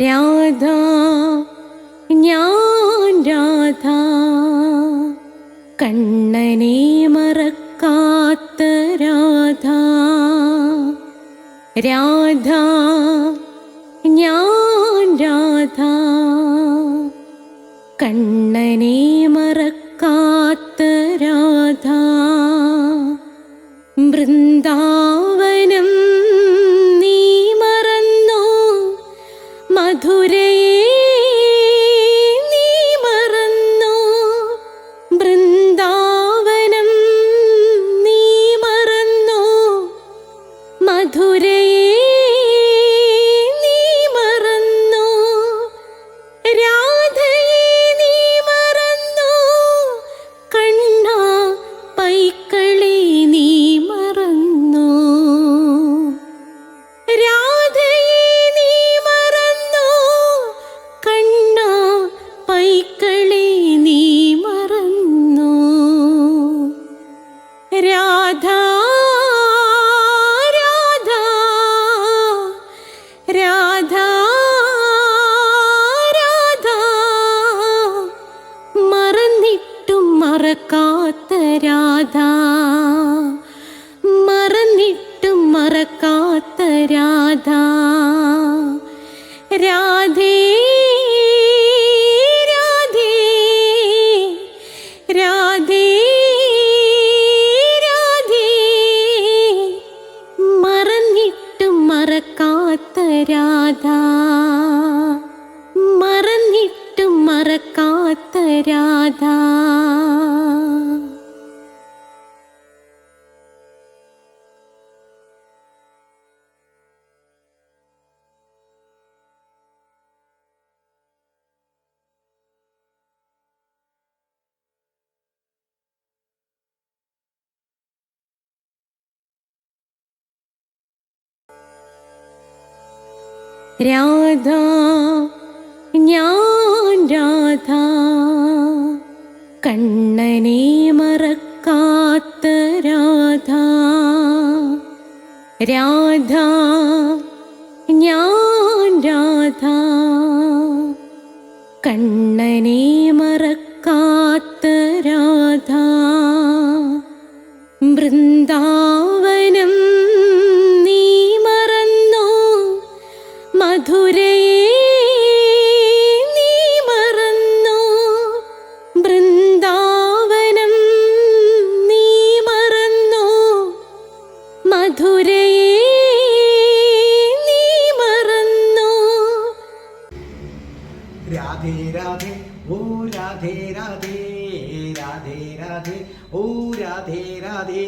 രാധ ഞാൻ രാധ കണ്ണനെ മറക്കാത്ത രാധ. രാധ ഞാൻ രാധ കണ്ണനെ മറക്കാത്ത രാധ. വൃന്ദാവനം നീ മറന്നോ, മധുരയെ നീ മറന്നോ. വൃന്ദാവനം നീ മറന്നോ, മധുരയെ നീ മറന്നോ. രാധയെ നീ മറന്നോ, കണ്ണാ പൈക്കളെ നീ മറന്നോ. രാധയെ നീ മറന്നോ, കണ്ണാ പൈക്കളെ നീ മറന്നോ. രാധ രാധ രാധ രാധ മറന്നിട്ടും മറക്കാത്ത രാധ. മറന്നിട്ടും മറക്കാത്ത രാധ. രാധേ രാധേ രാധേ രാധേ മറന്നിട്ടും മറക്കാത്ത രാധ. മറന്നിട്ടും മറക്കാത്ത രാധ. രാധ ഞാൻ രാധ കണ്ണനെ മറക്കാത്ത രാധ. രാധ ഞാൻ രാധ കണ്ണനെ മറക്കാത്ത രാധ. വൃന്ദാവനം നീ മറന്നോ, മധുരയെ നീ മറന്നോ. വൃന്ദാവനം നീ മറന്നോ, മധുരയെ നീ മറന്നോ. രാധേ രാധേ ഓ രാധേ രാധേ രാധേ രാധേ ഓ രാധേ രാധേ.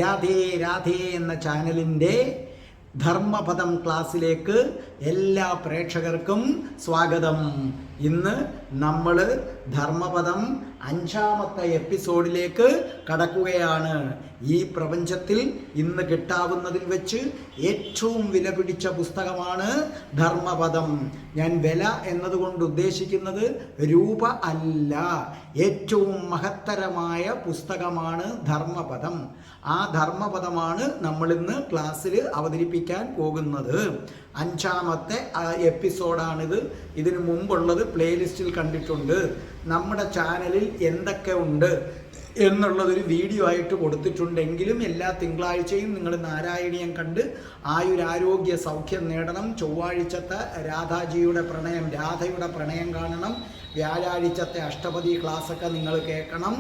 രാധേ രാധേ എന്ന ചാനലിൻ്റെ ധർമ്മപദം ക്ലാസ്സിലേക്ക് എല്ലാ പ്രേക്ഷകർക്കും സ്വാഗതം. ഇന്ന് നമ്മൾ ധർമ്മപദം 5ാമത്തെ എപ്പിസോഡിലേക്ക് കടക്കുകയാണ്. ഈ പ്രപഞ്ചത്തിൽ ഇന്ന് കിട്ടാവുന്നതിൽ വെച്ച് ഏറ്റവും വില പിടിച്ച പുസ്തകമാണ് ധർമ്മപദം. ഞാൻ വില എന്നതുകൊണ്ട് ഉദ്ദേശിക്കുന്നത് രൂപ അല്ല, ഏറ്റവും മഹത്തരമായ പുസ്തകമാണ് ധർമ്മപദം. ആ ധർമ്മപദമാണ് നമ്മളിന്ന് ക്ലാസ്സിൽ അവതരിപ്പിക്കാൻ പോകുന്നത്. 5ാമത്തെ എപ്പിസോഡാണിത്. ഇതിനു മുമ്പുള്ളത് പ്ലേലിസ്റ്റിൽ കണ്ടിട്ടുണ്ട്. നമ്മുടെ ചാനലിൽ എന്തൊക്കെ ഉണ്ട് എന്നുള്ളതൊരു വീഡിയോ ആയിട്ട് കൊടുത്തിട്ടുണ്ടെങ്കിലും എല്ലാ തിങ്കളാഴ്ചയും നിങ്ങൾ നാരായണീയം കണ്ട് ആയുരാരോഗ്യ സൗഖ്യം നേടണം. ചൊവ്വാഴ്ചത്തെ രാധാജിയുടെ പ്രണയം, രാധയുടെ പ്രണയം കാണണം. വ്യാഴാഴ്ചത്തെ അഷ്ടപതി ക്ലാസ്സൊക്കെ നിങ്ങൾ കേൾക്കണം.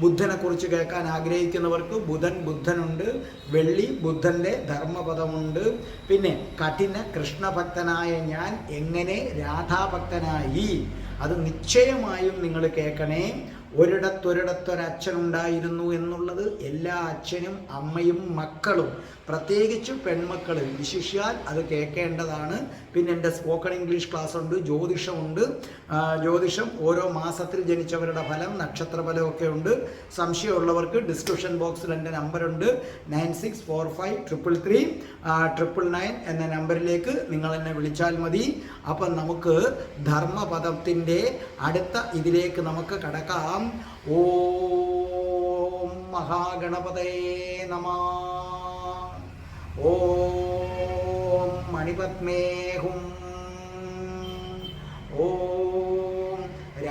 ബുദ്ധനെക്കുറിച്ച് കേൾക്കാൻ ആഗ്രഹിക്കുന്നവർക്ക് ബുധനുണ്ട്. വെള്ളി ബുദ്ധൻ്റെ ധർമ്മപദമുണ്ട്. പിന്നെ കഠിന കൃഷ്ണഭക്തനായ ഞാൻ എങ്ങനെ രാധാഭക്തനായി, അത് നിശ്ചയമായും നിങ്ങൾ കേൾക്കണേ. ഒരിടത്തൊരച്ഛനുണ്ടായിരുന്നു എന്നുള്ളത് എല്ലാ അച്ഛനും അമ്മയും മക്കളും, പ്രത്യേകിച്ച് പെൺമക്കൾ വിശിഷ്യാൽ അത് കേൾക്കേണ്ടതാണ്. പിന്നെ എൻ്റെ സ്പോക്കൺ ഇംഗ്ലീഷ് ക്ലാസ് ഉണ്ട്, ജ്യോതിഷമുണ്ട്. ജ്യോതിഷം ഓരോ മാസത്തിൽ ജനിച്ചവരുടെ ഫലം, നക്ഷത്രഫലമൊക്കെ ഉണ്ട്. സംശയമുള്ളവർക്ക് ഡിസ്ക്രിപ്ഷൻ ബോക്സിൽ എൻ്റെ നമ്പറുണ്ട്. 9645333999 എന്ന നമ്പറിലേക്ക് നിങ്ങൾ എന്നെ വിളിച്ചാൽ മതി. അപ്പം നമുക്ക് ധർമ്മപദത്തിൻ്റെ അടുത്ത ഇതിലേക്ക് നമുക്ക് കടക്കാം. ഓം മഹാഗണപതയേ നമഃ. ഓം മണിപത്മേ ഹും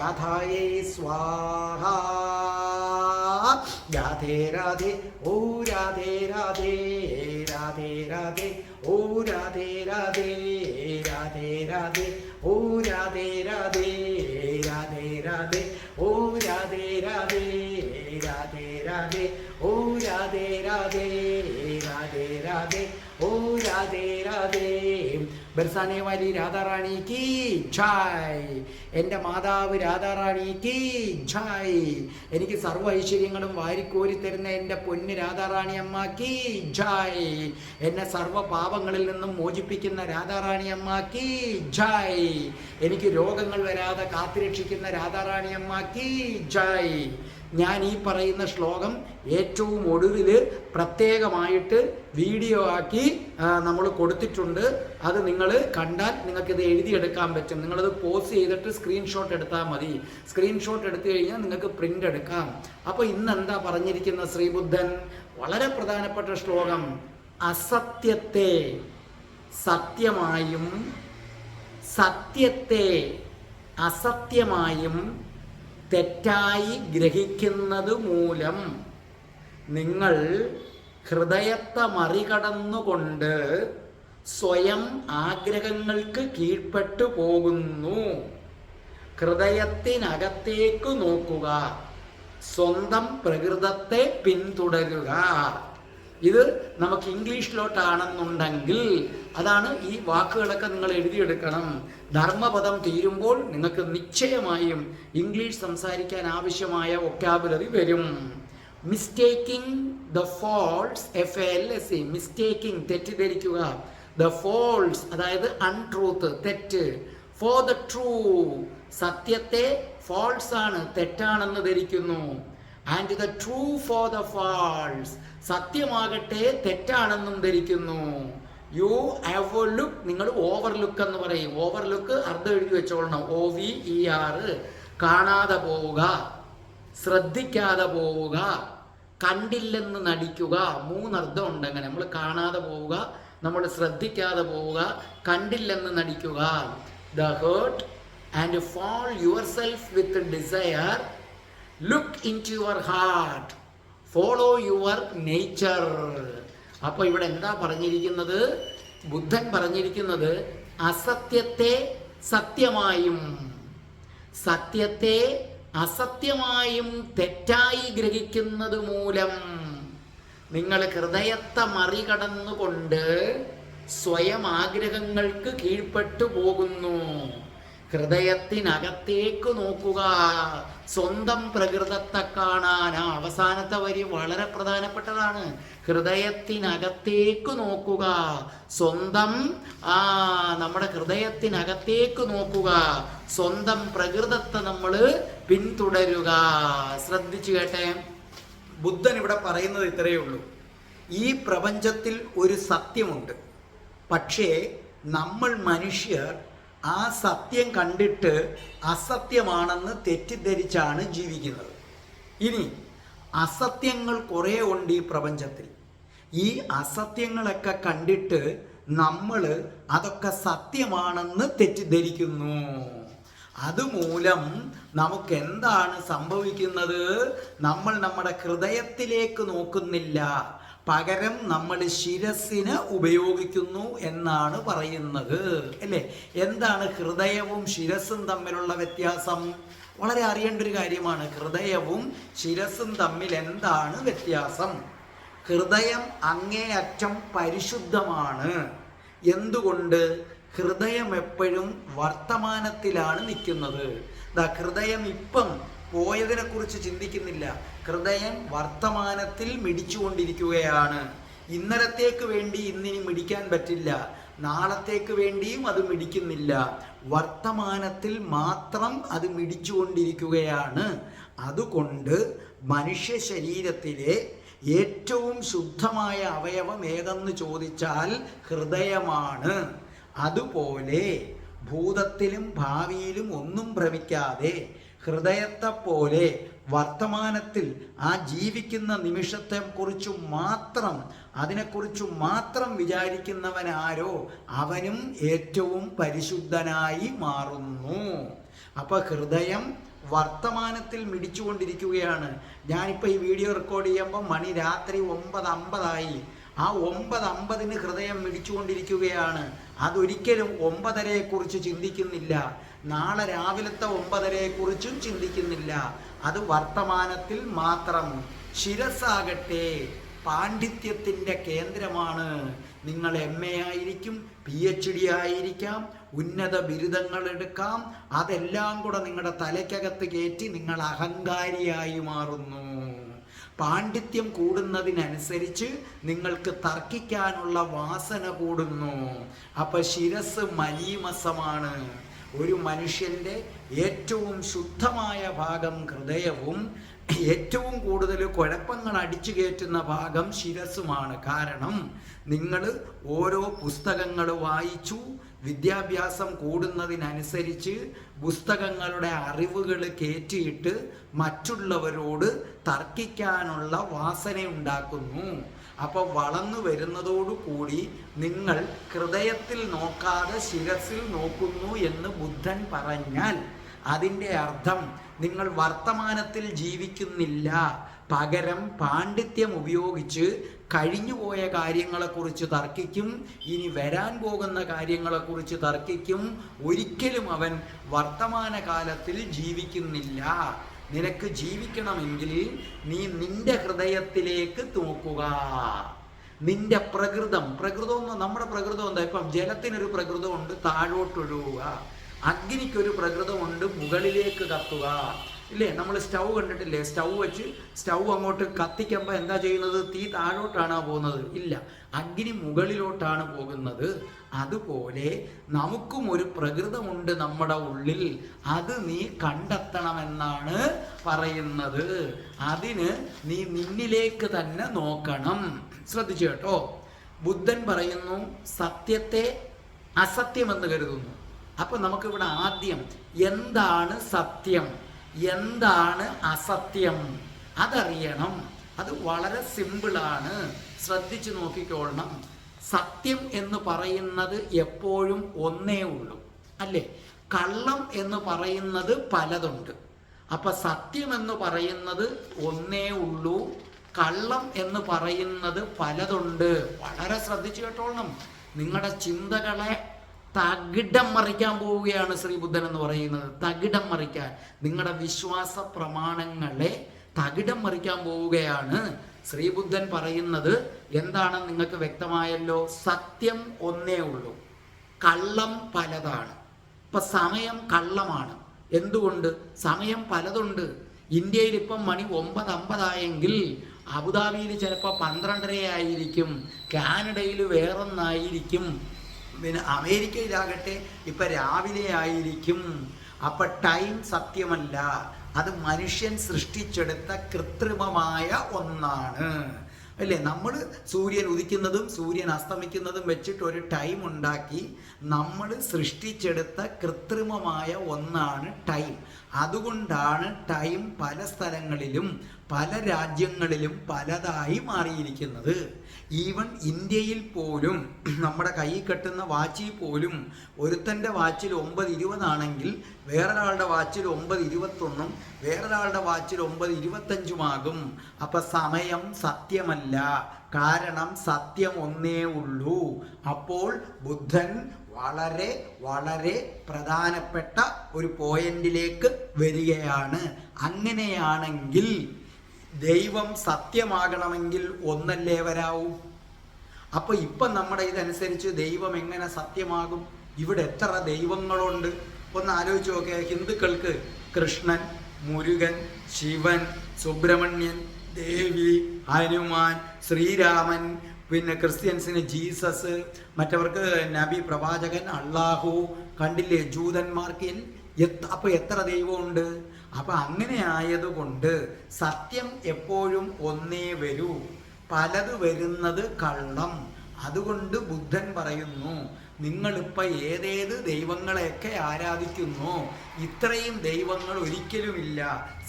രാധായേ സ്വാഹ. രാധേ രാധേ ഓ രാധേ രാധേ രാധേ രാധേ ഓ രാധേ രാധേ രാധേ രാധേ ഓ രാധേ രാധേ രാധേ രാധേ ഓ രാധേ രാധേ രാധേ രാധേ ഓ രാധേ രാധേ രാധേ രാധേ ഓ രാധേ രാധേ. ബർസാനെ വാലി രാധാറാണി കീ ജയ്. എൻ്റെ മാതാവ് രാധാറാണി കീ ജയ്. എനിക്ക് സർവ്വ ഐശ്വര്യങ്ങളും വാരിക്കോരി തരുന്ന എൻ്റെ പൊന്ന് രാധാറാണി അമ്മ കീ ജയ്. എന്നെ സർവ്വ പാപങ്ങളിൽ നിന്നും മോചിപ്പിക്കുന്ന രാധാറാണി അമ്മ കീ ജയ്. എനിക്ക് രോഗങ്ങൾ വരാതെ കാത്തുരക്ഷിക്കുന്ന രാധാറാണി അമ്മ കീ ജയ്. ഞാൻ ഈ പറയുന്ന ശ്ലോകം ഏറ്റവും ഒടുവിൽ പ്രത്യേകമായിട്ട് വീഡിയോ ആക്കി നമ്മൾ കൊടുത്തിട്ടുണ്ട്. അത് നിങ്ങൾ കണ്ടാൽ നിങ്ങൾക്കിത് എഴുതിയെടുക്കാൻ പറ്റും. നിങ്ങളത് പോസ്റ്റ് ചെയ്തിട്ട് സ്ക്രീൻഷോട്ട് എടുത്താൽ മതി. സ്ക്രീൻഷോട്ട് എടുത്തു കഴിഞ്ഞാൽ നിങ്ങൾക്ക് പ്രിൻ്റ് എടുക്കാം. അപ്പോൾ ഇന്ന് എന്താ പറഞ്ഞിരിക്കുന്ന ശ്രീബുദ്ധൻ? വളരെ പ്രധാനപ്പെട്ട ശ്ലോകം. അസത്യത്തെ സത്യമായും സത്യത്തെ അസത്യമായും തെറ്റായി ഗ്രഹിക്കുന്നത് മൂലം നിങ്ങൾ ഹൃദയത്തെ മറികടന്നുകൊണ്ട് സ്വയം ആഗ്രഹങ്ങൾക്ക് കീഴ്പ്പെട്ടു പോകുന്നു. ഹൃദയത്തിനകത്തേക്ക് നോക്കുക, സ്വന്തം പ്രകൃതത്തെ പിന്തുടരുക. ഇത് നമുക്ക് ഇംഗ്ലീഷിലോട്ടാണെന്നുണ്ടെങ്കിൽ അതാണ് ഈ വാക്കുകളൊക്കെ നിങ്ങൾ എഴുതിയെടുക്കണം. ധർമ്മപദം തീരുമ്പോൾ നിങ്ങൾക്ക് നിശ്ചയമായും ഇംഗ്ലീഷ് സംസാരിക്കാൻ ആവശ്യമായ വൊക്കാബുലറി വരും. Mistaking the false, FALS, mistaking തെറ്റിദ്ധരിക്കുക, ദ ഫോൾസ് അതായത് അൺട്രൂത്ത് തെറ്റ്, ഫോർ ദ ട്രൂ സത്യത്തെ ഫോൾസ് ആണ് തെറ്റാണെന്ന് ധരിക്കുന്നു, and the true for the false സത്യമാകട്ടെ തെറ്റാണെന്നും ധരിക്കുന്നു. യു ഓവർലുക്ക്, നിങ്ങൾ ഓവർലുക്ക് എന്ന് പറയും. ഓവർലുക്ക് അർത്ഥം എഴുതി വെച്ചോളണം. OVER, കാണാതെ പോവുക, ശ്രദ്ധിക്കാതെ പോവുക, കണ്ടില്ലെന്ന് നടിക്കുക. 3 അർത്ഥം ഉണ്ട് അങ്ങനെ. നമ്മൾ കാണാതെ പോവുക, നമ്മൾ ശ്രദ്ധിക്കാതെ പോവുക, കണ്ടില്ലെന്ന് നടിക്കുക. The heart and fall yourself with desire, look into your heart, follow your nature. അപ്പോൾ ഇവിടെ എന്താ പറഞ്ഞിരിക്കുന്നത്? ബുദ്ധൻ പറഞ്ഞിരിക്കുന്നത് അസത്യത്തെ സത്യമായും സത്യത്തെ അസത്യമായും തെറ്റായി ഗ്രഹിക്കുന്നത് മൂലം നിങ്ങൾ ഹൃദയത്തെ മറികടന്നുകൊണ്ട് സ്വയം ആഗ്രഹങ്ങൾക്ക് കീഴ്പ്പെട്ടു പോകുന്നു. ഹൃദയത്തിനകത്തേക്ക് നോക്കുക, സ്വന്തം പ്രകൃതത്തെ കാണാൻ. ആ അവസാനത്തെ വരി വളരെ പ്രധാനപ്പെട്ടതാണ്. ഹൃദയത്തിനകത്തേക്ക് നോക്കുക, സ്വന്തം നമ്മുടെ ഹൃദയത്തിനകത്തേക്ക് നോക്കുക, സ്വന്തം പ്രകൃതത്തെ നമ്മൾ പിന്തുടരുക. ശ്രദ്ധിച്ചു കേട്ടെ, ബുദ്ധൻ ഇവിടെ പറയുന്നത് ഇത്രയേ ഉള്ളൂ. ഈ പ്രപഞ്ചത്തിൽ ഒരു സത്യമുണ്ട്, പക്ഷേ നമ്മൾ മനുഷ്യർ ആ സത്യം കണ്ടിട്ട് അസത്യമാണെന്ന് തെറ്റിദ്ധരിച്ചാണ് ജീവിക്കുന്നത്. ഇനി അസത്യങ്ങൾ കുറേ ഉണ്ട് ഈ പ്രപഞ്ചത്തിൽ. ഈ അസത്യങ്ങളൊക്കെ കണ്ടിട്ട് നമ്മൾ അതൊക്കെ സത്യമാണെന്ന് തെറ്റിദ്ധരിക്കുന്നു. അതുമൂലം നമുക്ക് എന്താണ് സംഭവിക്കുന്നത്? നമ്മൾ നമ്മുടെ ഹൃദയത്തിലേക്ക് നോക്കുന്നില്ല, പകരം നമ്മൾ ശിരസിന് ഉപയോഗിക്കുന്നു എന്നാണ് പറയുന്നത്, അല്ലേ? എന്താണ് ഹൃദയവും ശിരസും തമ്മിലുള്ള വ്യത്യാസം? വളരെ അറിയേണ്ട ഒരു കാര്യമാണ്. ഹൃദയവും ശിരസും തമ്മിൽ എന്താണ് വ്യത്യാസം? ഹൃദയം അങ്ങേയറ്റം പരിശുദ്ധമാണ്. എന്തുകൊണ്ട്? ഹൃദയം എപ്പോഴും വർത്തമാനത്തിലാണ് നിൽക്കുന്നത്. ഹൃദയം ഇപ്പം പോയതിനെ കുറിച്ച് ചിന്തിക്കുന്നില്ല. ഹൃദയം വർത്തമാനത്തിൽ മിടിച്ചുകൊണ്ടിരിക്കുകയാണ്. ഇന്നലത്തേക്ക് വേണ്ടി ഇന്നിനി മിടിക്കാൻ പറ്റില്ല, നാളത്തേക്ക് വേണ്ടിയും അത് മിടിക്കുന്നില്ല. വർത്തമാനത്തിൽ മാത്രം അത് മിടിച്ചുകൊണ്ടിരിക്കുകയാണ്. അതുകൊണ്ട് മനുഷ്യ ശരീരത്തിലെ ഏറ്റവും ശുദ്ധമായ അവയവം ഏതെന്ന് ചോദിച്ചാൽ ഹൃദയമാണ്. അതുപോലെ ഭൂതത്തിലും ഭാവിയിലും ഒന്നും ഭ്രമിക്കാതെ ഹൃദയത്തെ പോലെ വർത്തമാനത്തിൽ ആ ജീവിക്കുന്ന നിമിഷത്തെക്കുറിച്ച് മാത്രം അതിനെക്കുറിച്ച് മാത്രം വിചാരിക്കുന്നവനാരോ അവനും ഏറ്റവും പരിശുദ്ധനായി മാറുന്നു. അപ്പോൾ ഹൃദയം വർത്തമാനത്തിൽ മിടിച്ചുകൊണ്ടിരിക്കുകയാണ്. ഞാനിപ്പോൾ ഈ വീഡിയോ റെക്കോർഡ് ചെയ്യുമ്പോൾ മണി രാത്രി 9:50 ആ 9:50 ഹൃദയം മിടിച്ചുകൊണ്ടിരിക്കുകയാണ്. അതൊരിക്കലും 9:30 ചിന്തിക്കുന്നില്ല. നാളെ രാവിലത്തെ 9:30 ചിന്തിക്കുന്നില്ല. അത് വർത്തമാനത്തിൽ മാത്രം. ശിരസ്സാകട്ടെ പാണ്ഡിത്യത്തിൻ്റെ കേന്ദ്രമാണ്. നിങ്ങൾ MA ആയിരിക്കും, PhD ആയിരിക്കാം, ഉന്നത ബിരുദങ്ങൾ എടുക്കാം. അതെല്ലാം കൂടെ നിങ്ങളുടെ തലയ്ക്കകത്ത് കയറ്റി നിങ്ങൾ അഹങ്കാരിയായി മാറുന്നു. പാണ്ഡിത്യം കൂടുന്നതിനനുസരിച്ച് നിങ്ങൾക്ക് തർക്കിക്കാനുള്ള വാസന കൂടുന്നു. അപ്പം ശിരസ് മലീമസമാണ്. ഒരു മനുഷ്യൻ്റെ ഏറ്റവും ശുദ്ധമായ ഭാഗം ഹൃദയവും ഏറ്റവും കൂടുതൽ കുഴപ്പങ്ങൾ അടിച്ചു കയറ്റുന്ന ഭാഗം ശിരസ്സുമാണ്. കാരണം നിങ്ങൾ ഓരോ പുസ്തകങ്ങൾ വായിച്ചു, വിദ്യാഭ്യാസം കൂടുന്നതിനനുസരിച്ച് പുസ്തകങ്ങളുടെ അറിവുകൾ കയറ്റിയിട്ട് മറ്റുള്ളവരോട് തർക്കിക്കാനുള്ള വാസന ഉണ്ടാക്കുന്നു. അപ്പോൾ വളർന്നു വരുന്നതോടുകൂടി നിങ്ങൾ ഹൃദയത്തിൽ നോക്കാതെ ശിരസിൽ നോക്കുന്നു എന്ന് ബുദ്ധൻ പറഞ്ഞാൽ അതിൻ്റെ അർത്ഥം നിങ്ങൾ വർത്തമാനത്തിൽ ജീവിക്കുന്നില്ല. പകരം പാണ്ഡിത്യം ഉപയോഗിച്ച് കഴിഞ്ഞുപോയ കാര്യങ്ങളെക്കുറിച്ച് തർക്കിക്കും, ഇനി വരാൻ പോകുന്ന കാര്യങ്ങളെക്കുറിച്ച് തർക്കിക്കും. ഒരിക്കലും അവൻ വർത്തമാനകാലത്തിൽ ജീവിക്കുന്നില്ല. നിനക്ക് ജീവിക്കണമെങ്കിൽ നീ നിന്റെ ഹൃദയത്തിലേക്ക് നോക്കുക. നിന്റെ പ്രകൃതം നമ്മുടെ പ്രകൃതം എന്താ? ഇപ്പം ജലത്തിനൊരു പ്രകൃതമുണ്ട്, താഴോട്ടൊഴുകുക. അഗ്നിക്കൊരു പ്രകൃതമുണ്ട്, മുകളിലേക്ക് കത്തുക. ഇല്ലേ? നമ്മൾ സ്റ്റൗ കണ്ടിട്ടില്ലേ? സ്റ്റൗ വെച്ച് സ്റ്റൗ അങ്ങോട്ട് കത്തിക്കുമ്പോൾ എന്താ ചെയ്യുന്നത്? തീ താഴോട്ടാണോ പോകുന്നത്? ഇല്ല, അഗ്നി മുകളിലോട്ടാണ് പോകുന്നത്. അതുപോലെ നമുക്കും ഒരു പ്രകൃതമുണ്ട് നമ്മുടെ ഉള്ളിൽ. അത് നീ കണ്ടെത്തണമെന്നാണ് പറയുന്നത്. അതിന് നീ നിന്നിലേക്ക് തന്നെ നോക്കണം. ശ്രദ്ധിച്ചു കേട്ടോ. ബുദ്ധൻ പറയുന്നു സത്യത്തെ അസത്യമെന്ന് കരുതുന്നു. അപ്പൊ നമുക്കിവിടെ ആദ്യം എന്താണ് സത്യം, എന്താണ് അസത്യം അതറിയണം. അത് വളരെ സിമ്പിളാണ്. ശ്രദ്ധിച്ചു നോക്കിക്കൊള്ളണം. സത്യം എന്ന് പറയുന്നത് എപ്പോഴും ഒന്നേ ഉള്ളൂ, അല്ലേ? കള്ളം എന്ന് പറയുന്നത് പലതുണ്ട്. അപ്പൊ സത്യം എന്ന് പറയുന്നത് ഒന്നേ ഉള്ളൂ, കള്ളം എന്ന് പറയുന്നത് പലതുണ്ട്. വളരെ ശ്രദ്ധിച്ചു കേട്ടോളണം. നിങ്ങളുടെ ചിന്തകളെ തകിടം മറിക്കാൻ പോവുകയാണ് ശ്രീബുദ്ധൻ എന്ന് പറയുന്നത്. തകിടം മറിക്കാൻ, നിങ്ങളുടെ വിശ്വാസ പ്രമാണങ്ങളെ തകിടം മറിക്കാൻ പോവുകയാണ് ശ്രീബുദ്ധൻ പറയുന്നത്. എന്താണെന്ന് നിങ്ങൾക്ക് വ്യക്തമായല്ലോ. സത്യം ഒന്നേ ഉള്ളൂ, കള്ളം പലതാണ്. ഇപ്പൊ സമയം കള്ളമാണ്. എന്തുകൊണ്ട്? സമയം പലതുണ്ട്. ഇന്ത്യയിൽ ഇപ്പം മണി 9:50 അബുദാബിയിൽ ചിലപ്പോൾ 12:30 ആയിരിക്കും, കാനഡയിൽ വേറൊന്നായിരിക്കും, പിന്നെ അമേരിക്കയിലാകട്ടെ ഇപ്പം രാവിലെ ആയിരിക്കും. അപ്പം ടൈം സത്യമല്ല, അത് മനുഷ്യൻ സൃഷ്ടിച്ചെടുത്ത കൃത്രിമമായ ഒന്നാണ്, അല്ലേ? നമ്മൾ സൂര്യൻ ഉദിക്കുന്നതും സൂര്യൻ അസ്തമിക്കുന്നതും വെച്ചിട്ട് ഒരു ടൈം ഉണ്ടാക്കി നമ്മൾ സൃഷ്ടിച്ചെടുത്ത കൃത്രിമമായ ഒന്നാണ് ടൈം. അതുകൊണ്ടാണ് ടൈം പല സ്ഥലങ്ങളിലും പല രാജ്യങ്ങളിലും പലതായി മാറിയിരിക്കുന്നത്. ഈവൻ ഇന്ത്യയിൽ പോലും നമ്മുടെ കയ്യിൽ കെട്ടുന്ന വാച്ചിൽ പോലും ഒരുത്തൻ്റെ വാച്ചിൽ 9:20 ആണെങ്കിൽ വേറൊരാളുടെ വാച്ചിൽ 9:21, വേറൊരാളുടെ വാച്ചിൽ 9:25 അപ്പം സമയം സത്യമല്ല. കാരണം സത്യം ഒന്നേ ഉള്ളൂ. അപ്പോൾ ബുദ്ധൻ വളരെ വളരെ പ്രധാനപ്പെട്ട ഒരു പോയിന്റിലേക്ക് വരികയാണ്. അങ്ങനെയാണെങ്കിൽ ദൈവം സത്യമാകണമെങ്കിൽ ഒന്നല്ലേ വരാവൂ? അപ്പൊ ഇപ്പം നമ്മുടെ ഇതനുസരിച്ച് ദൈവം എങ്ങനെ സത്യമാകും? ഇവിടെ എത്ര ദൈവങ്ങളുണ്ട് ഒന്ന് ആലോചിച്ച് നോക്കിയ. ഹിന്ദുക്കൾക്ക് കൃഷ്ണൻ, മുരുകൻ, ശിവൻ, സുബ്രഹ്മണ്യൻ, ദേവി, ഹനുമാൻ, ശ്രീരാമൻ, പിന്നെ ക്രിസ്ത്യൻസിന് ജീസസ്, മറ്റവർക്ക് നബി, പ്രവാചകൻ, അള്ളാഹു. കണ്ടില്ലേ ജൂതന്മാർക്ക്? അപ്പൊ എത്ര ദൈവമുണ്ട്? അപ്പൊ അങ്ങനെ ആയതുകൊണ്ട് സത്യം എപ്പോഴും ഒന്നേ വരൂ, പലത് വരുന്നത് കള്ളം. അതുകൊണ്ട് ബുദ്ധൻ പറയുന്നു നിങ്ങളിപ്പോൾ ഏതേത് ദൈവങ്ങളെയൊക്കെ ആരാധിക്കുന്നു, ഇത്രയും ദൈവങ്ങൾ ഒരിക്കലുമില്ല,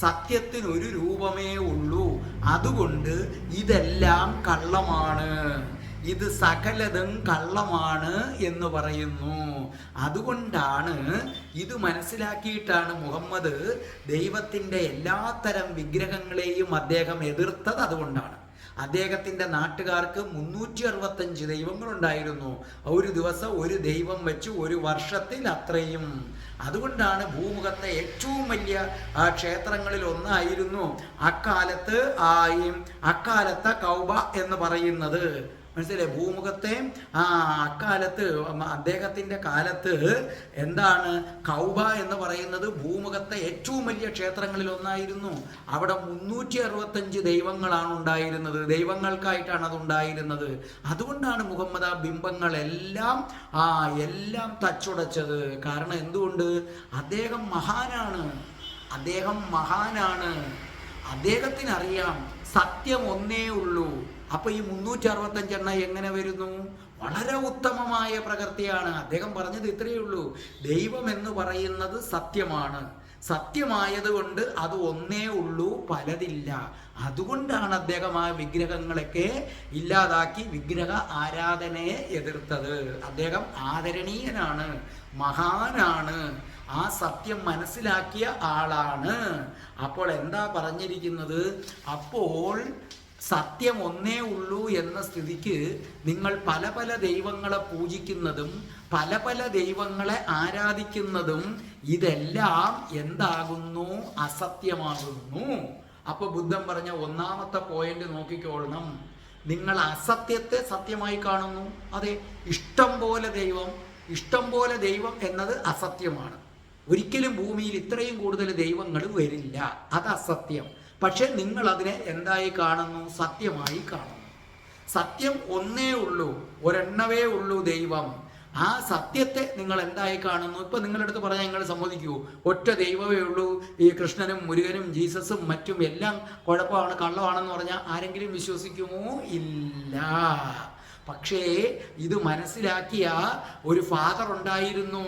സത്യത്തിന് ഒരു രൂപമേ ഉള്ളൂ. അതുകൊണ്ട് ഇതെല്ലാം കള്ളമാണ്. ഇത് സകലതും കള്ളമാണ് എന്ന് പറയുന്നു. അതുകൊണ്ടാണ് ഇത് മനസ്സിലാക്കിയിട്ടാണ് മുഹമ്മദ് ദൈവത്തിൻ്റെ എല്ലാത്തരം വിഗ്രഹങ്ങളെയും അദ്ദേഹം എതിർത്തത്. അതുകൊണ്ടാണ് അദ്ദേഹത്തിൻ്റെ നാട്ടുകാർക്ക് 365 ദൈവങ്ങളുണ്ടായിരുന്നു. ഒരു ദിവസം ഒരു ദൈവം വെച്ച് ഒരു വർഷത്തിൽ അത്രയും. അതുകൊണ്ടാണ് ഭൂമുഖത്തെ ഏറ്റവും വലിയ ക്ഷേത്രങ്ങളിൽ ഒന്നായിരുന്നു അക്കാലത്തെ കൗബ എന്ന് പറയുന്നത്. മനസ്സിലെ ഭൂമുഖത്തെ അക്കാലത്ത് അദ്ദേഹത്തിൻ്റെ കാലത്ത് എന്താണ് കൗബ എന്ന് പറയുന്നത് ഭൂമുഖത്തെ ഏറ്റവും വലിയ ക്ഷേത്രങ്ങളിൽ ഒന്നായിരുന്നു. അവിടെ 365 ദൈവങ്ങളാണ് ഉണ്ടായിരുന്നത്. ദൈവങ്ങൾക്കായിട്ടാണ് അത് ഉണ്ടായിരുന്നത്. അതുകൊണ്ടാണ് മുഹമ്മദ് ആ ബിംബങ്ങളെല്ലാം എല്ലാം തച്ചുടച്ചത്. കാരണം എന്തുകൊണ്ട്? അദ്ദേഹം മഹാനാണ്. അദ്ദേഹത്തിനറിയാം സത്യം ഒന്നേ ഉള്ളൂ. അപ്പൊ ഈ 365 എങ്ങനെ വരുന്നു? വളരെ ഉത്തമമായ പ്രകൃതിയാണ്. അദ്ദേഹം പറഞ്ഞത് ഇത്രയേ ഉള്ളൂ, ദൈവം എന്ന് പറയുന്നത് സത്യമാണ്. സത്യമായതുകൊണ്ട് അത് ഒന്നേ ഉള്ളൂ, പലതില്ല. അതുകൊണ്ടാണ് അദ്ദേഹം ആ വിഗ്രഹങ്ങളൊക്കെ ഇല്ലാതാക്കി വിഗ്രഹ ആരാധനയെ എതിർത്തത്. അദ്ദേഹം ആദരണീയനാണ്, മഹാനാണ്, ആ സത്യം മനസ്സിലാക്കിയ ആളാണ്. അപ്പോൾ എന്താ പറഞ്ഞിരിക്കുന്നത്? അപ്പോൾ സത്യം ഒന്നേ ഉള്ളൂ എന്ന സ്ഥിതിക്ക് നിങ്ങൾ പല പല ദൈവങ്ങളെ പൂജിക്കുന്നതും പല പല ദൈവങ്ങളെ ആരാധിക്കുന്നതും ഇതെല്ലാം എന്താകുന്നു? അസത്യമാകുന്നു. അപ്പൊ ബുദ്ധൻ പറഞ്ഞ ഒന്നാമത്തെ പോയിന്റ് നോക്കിക്കോളണം. നിങ്ങൾ അസത്യത്തെ സത്യമായി കാണുന്നു. അതെ, ഇഷ്ടം പോലെ ദൈവം എന്നത് അസത്യമാണ്. ഒരിക്കലും ഭൂമിയിൽ ഇത്രയും കൂടുതൽ ദൈവങ്ങൾ വരില്ല, അത് അസത്യം. പക്ഷെ നിങ്ങൾ അതിനെ എന്തായി കാണുന്നു? സത്യമായി കാണുന്നു. സത്യം ഒന്നേ ഉള്ളൂ, ഒരെണ്ണവേ ഉള്ളൂ ദൈവം. ആ സത്യത്തെ നിങ്ങൾ എന്തായി കാണുന്നു? ഇപ്പൊ നിങ്ങളുടെ അടുത്ത് പറഞ്ഞാൽ നിങ്ങൾ സമ്മതിക്കൂ? ഒറ്റ ദൈവമേ ഉള്ളൂ, ഈ കൃഷ്ണനും മുരുകനും ജീസസും മറ്റും എല്ലാം കുഴപ്പമാണ്, കള്ളമാണെന്ന് പറഞ്ഞാൽ ആരെങ്കിലും വിശ്വസിക്കുമോ? ഇല്ല. പക്ഷേ ഇത് മനസ്സിലാക്കിയ ഒരു ഫാദർ ഉണ്ടായിരുന്നു,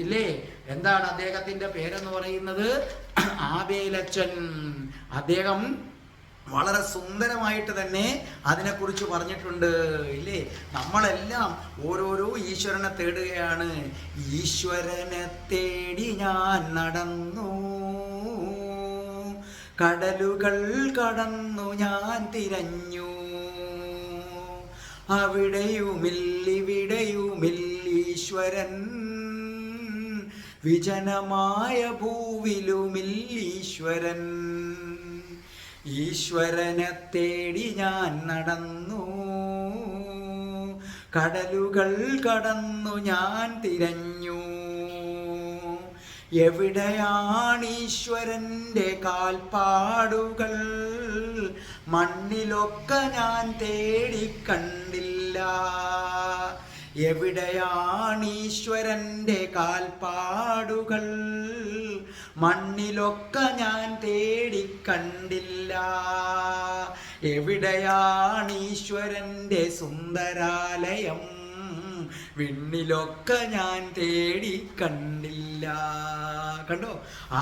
ഇല്ലേ? എന്താണ് അദ്ദേഹത്തിന്റെ പേരെന്ന് പറയുന്നത്? ആബേലച്ചൻ. അദ്ദേഹം വളരെ സുന്ദരമായിട്ട് തന്നെ അതിനെക്കുറിച്ച് പറഞ്ഞിട്ടുണ്ട്, ഇല്ലേ? നമ്മളെല്ലാം ഓരോരോ ഈശ്വരനെ തേടുകയാണ്. ഈശ്വരനെ തേടി ഞാൻ നടന്നു, കടലുകൾ കടന്നു ഞാൻ തിരഞ്ഞു, അവിടെയുമില്ലിവിടെയുമില്ലീശ്വരൻ, വിജനമായ ഭൂവിലുമില്ലീശ്വരൻ. ഈശ്വരനെ തേടി ഞാൻ നടന്നു, കടലുകൾ കടന്നു ഞാൻ തിരഞ്ഞു, എവിടെയാണ് ഈശ്വരൻ്റെ കാൽപ്പാടുകൾ? മണ്ണിലൊക്കെ ഞാൻ തേടിക്കണ്ടില്ല. എവിടെയാണ് ഈശ്വരൻ്റെ കാൽപ്പാടുകൾ? മണ്ണിലൊക്കെ ഞാൻ തേടിക്കണ്ടില്ല. എവിടെയാണ് ഈശ്വരൻ്റെ സുന്ദരാലയം? വിണ്ണിലൊക്കെ ഞാൻ തേടി കണ്ടില്ല. കണ്ടോ?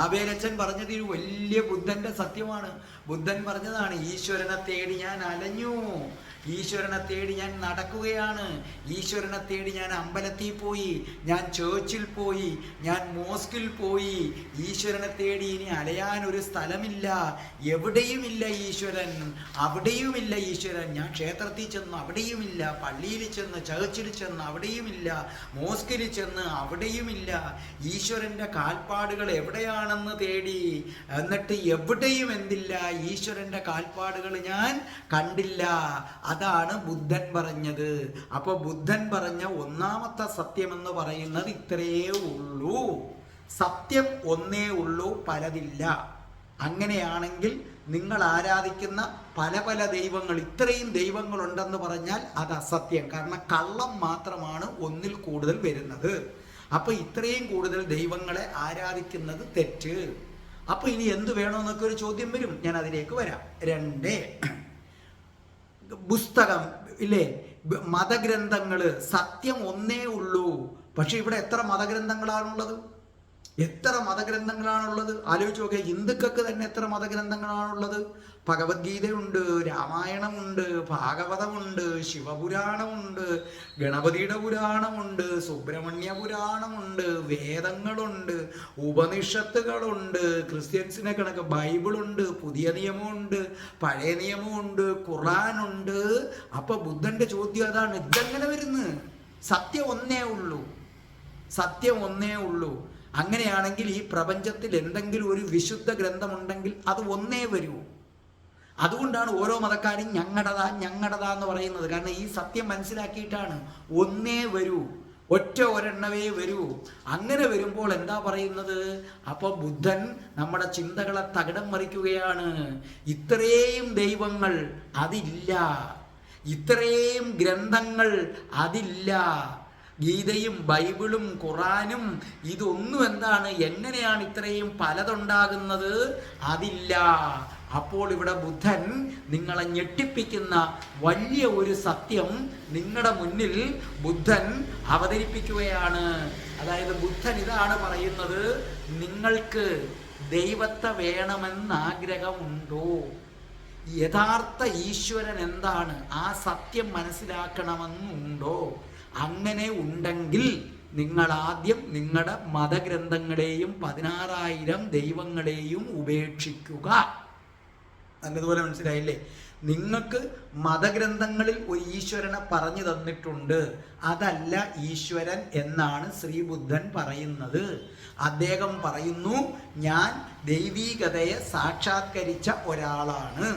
ആബേലച്ചൻ പറഞ്ഞത് ഒരു വലിയ ബുദ്ധന്റെ സത്യമാണ്. ബുദ്ധൻ പറഞ്ഞതാണ്, ഈശ്വരനെ തേടി ഞാൻ അലഞ്ഞു, ഈശ്വരനെ തേടി ഞാൻ നടക്കുകയാണ്, ഈശ്വരനെ തേടി ഞാൻ അമ്പലത്തിൽ പോയി, ഞാൻ ചേർച്ചിൽ പോയി, ഞാൻ മോസ്കിൽ പോയി. ഈശ്വരനെ തേടി ഇനി അലയാൻ ഒരു സ്ഥലമില്ല, എവിടെയുമില്ല ഈശ്വരൻ, അവിടെയുമില്ല ഈശ്വരൻ. ഞാൻ ക്ഷേത്രത്തിൽ ചെന്ന് അവിടെയുമില്ല, പള്ളിയിൽ ചെന്ന് ചേർച്ചിൽ ചെന്ന് അവിടെയുമില്ല, മോസ്കിൽ ചെന്ന് അവിടെയുമില്ല. ഈശ്വരൻ്റെ കാൽപ്പാടുകൾ എവിടെയാണെന്ന് തേടി, എന്നിട്ട് എവിടെയും എന്തില്ല, ഈശ്വരൻ്റെ കാൽപ്പാടുകൾ ഞാൻ കണ്ടില്ല. അതാണ് ബുദ്ധൻ പറഞ്ഞത്. അപ്പോൾ ബുദ്ധൻ പറഞ്ഞ ഒന്നാമത്തെ സത്യം എന്ന് പറയുന്നത് ഇത്രയേ ഉള്ളൂ, സത്യം ഒന്നേ ഉള്ളൂ, പലതില്ല. അങ്ങനെയാണെങ്കിൽ നിങ്ങൾ ആരാധിക്കുന്ന പല പല ദൈവങ്ങൾ, ഇത്രയും ദൈവങ്ങളുണ്ടെന്ന് പറഞ്ഞാൽ അത് അസത്യം. കാരണം കള്ളം മാത്രമാണ് ഒന്നിൽ കൂടുതൽ വരുന്നത്. അപ്പൊ ഇത്രയും കൂടുതൽ ദൈവങ്ങളെ ആരാധിക്കുന്നത് തെറ്റ്. അപ്പൊ ഇനി എന്ത് വേണമെന്നൊക്കെ ഒരു ചോദ്യം വരും, ഞാൻ അതിലേക്ക് വരാം. 2 പുസ്തകം, ഇല്ലേ? മതഗ്രന്ഥങ്ങള്, സത്യം ഒന്നേ ഉള്ളൂ. പക്ഷെ ഇവിടെ എത്ര മതഗ്രന്ഥങ്ങളാണുള്ളത്? എത്ര മതഗ്രന്ഥങ്ങളാണുള്ളത് ആലോചിച്ച് നോക്കിയാൽ. ഹിന്ദുക്കൾക്ക് തന്നെ എത്ര മതഗ്രന്ഥങ്ങളാണുള്ളത്. ഭഗവത്ഗീതയുണ്ട്, രാമായണമുണ്ട്, ഭാഗവതമുണ്ട്, ശിവപുരാണമുണ്ട്, ഗണപതിയുടെ പുരാണമുണ്ട്, സുബ്രഹ്മണ്യ പുരാണമുണ്ട്, വേദങ്ങളുണ്ട്, ഉപനിഷത്തുകളുണ്ട്. ക്രിസ്ത്യൻസിനെ കണക്ക് ബൈബിളുണ്ട്, പുതിയ നിയമമുണ്ട്, പഴയ നിയമമുണ്ട്, ഖുറാനുണ്ട്. അപ്പൊ ബുദ്ധന്റെ ചോദ്യം അതാണ്, ഇതെങ്ങനെ വരുന്നു? സത്യം ഒന്നേ ഉള്ളൂ, സത്യം ഒന്നേ ഉള്ളൂ. അങ്ങനെയാണെങ്കിൽ ഈ പ്രപഞ്ചത്തിൽ എന്തെങ്കിലും ഒരു വിശുദ്ധ ഗ്രന്ഥമുണ്ടെങ്കിൽ അത് ഒന്നേ വരൂ. അതുകൊണ്ടാണ് ഓരോ മതക്കാരും ഞങ്ങടതാ ഞങ്ങടതാ എന്ന് പറയുന്നത്. കാരണം ഈ സത്യം മനസ്സിലാക്കിയിട്ടാണ്. ഒന്നേ വരൂ, ഒറ്റ ഒരെണ്ണവേ വരൂ. അങ്ങനെ വരുമ്പോൾ എന്താ പറയുന്നത്? അപ്പോൾ ബുദ്ധൻ നമ്മുടെ ചിന്തകളെ തകിടം മറിക്കുകയാണ്. ഇത്രയും ദൈവങ്ങൾ അതില്ല, ഇത്രയും ഗ്രന്ഥങ്ങൾ അതില്ല, ഗീതയും ബൈബിളും ഖുറാനും ഇതൊന്നും എന്താണ്, എങ്ങനെയാണ് ഇത്രയും പലതുണ്ടാകുന്നത്? അതില്ല. അപ്പോൾ ഇവിടെ ബുദ്ധൻ നിങ്ങളെ ഞെട്ടിപ്പിക്കുന്ന വലിയ ഒരു സത്യം നിങ്ങളുടെ മുന്നിൽ ബുദ്ധൻ അവതരിപ്പിക്കുകയാണ്. അതായത് ബുദ്ധൻ ഇതാണ് പറയുന്നത്, നിങ്ങൾക്ക് ദൈവത്തെ വേണമെന്ന് ആഗ്രഹമുണ്ടോ? യഥാർത്ഥ ഈശ്വരൻ എന്താണ്, ആ സത്യം മനസ്സിലാക്കണമെന്നുണ്ടോ? അങ്ങനെ ഉണ്ടെങ്കിൽ നിങ്ങൾ ആദ്യം നിങ്ങളുടെ മതഗ്രന്ഥങ്ങളെയും 16,000 ദൈവങ്ങളെയും ഉപേക്ഷിക്കുക. നല്ലതുപോലെ മനസ്സിലായില്ലേ? നിങ്ങൾക്ക് മതഗ്രന്ഥങ്ങളിൽ ഒരു ഈശ്വരനെ പറഞ്ഞു തന്നിട്ടുണ്ട്, അതല്ല ഈശ്വരൻ എന്നാണ് ശ്രീബുദ്ധൻ പറയുന്നത്. അദ്ദേഹം പറയുന്നു, ഞാൻ ദൈവീകതയെ സാക്ഷാത്കരിച്ച ഒരാളാണ്.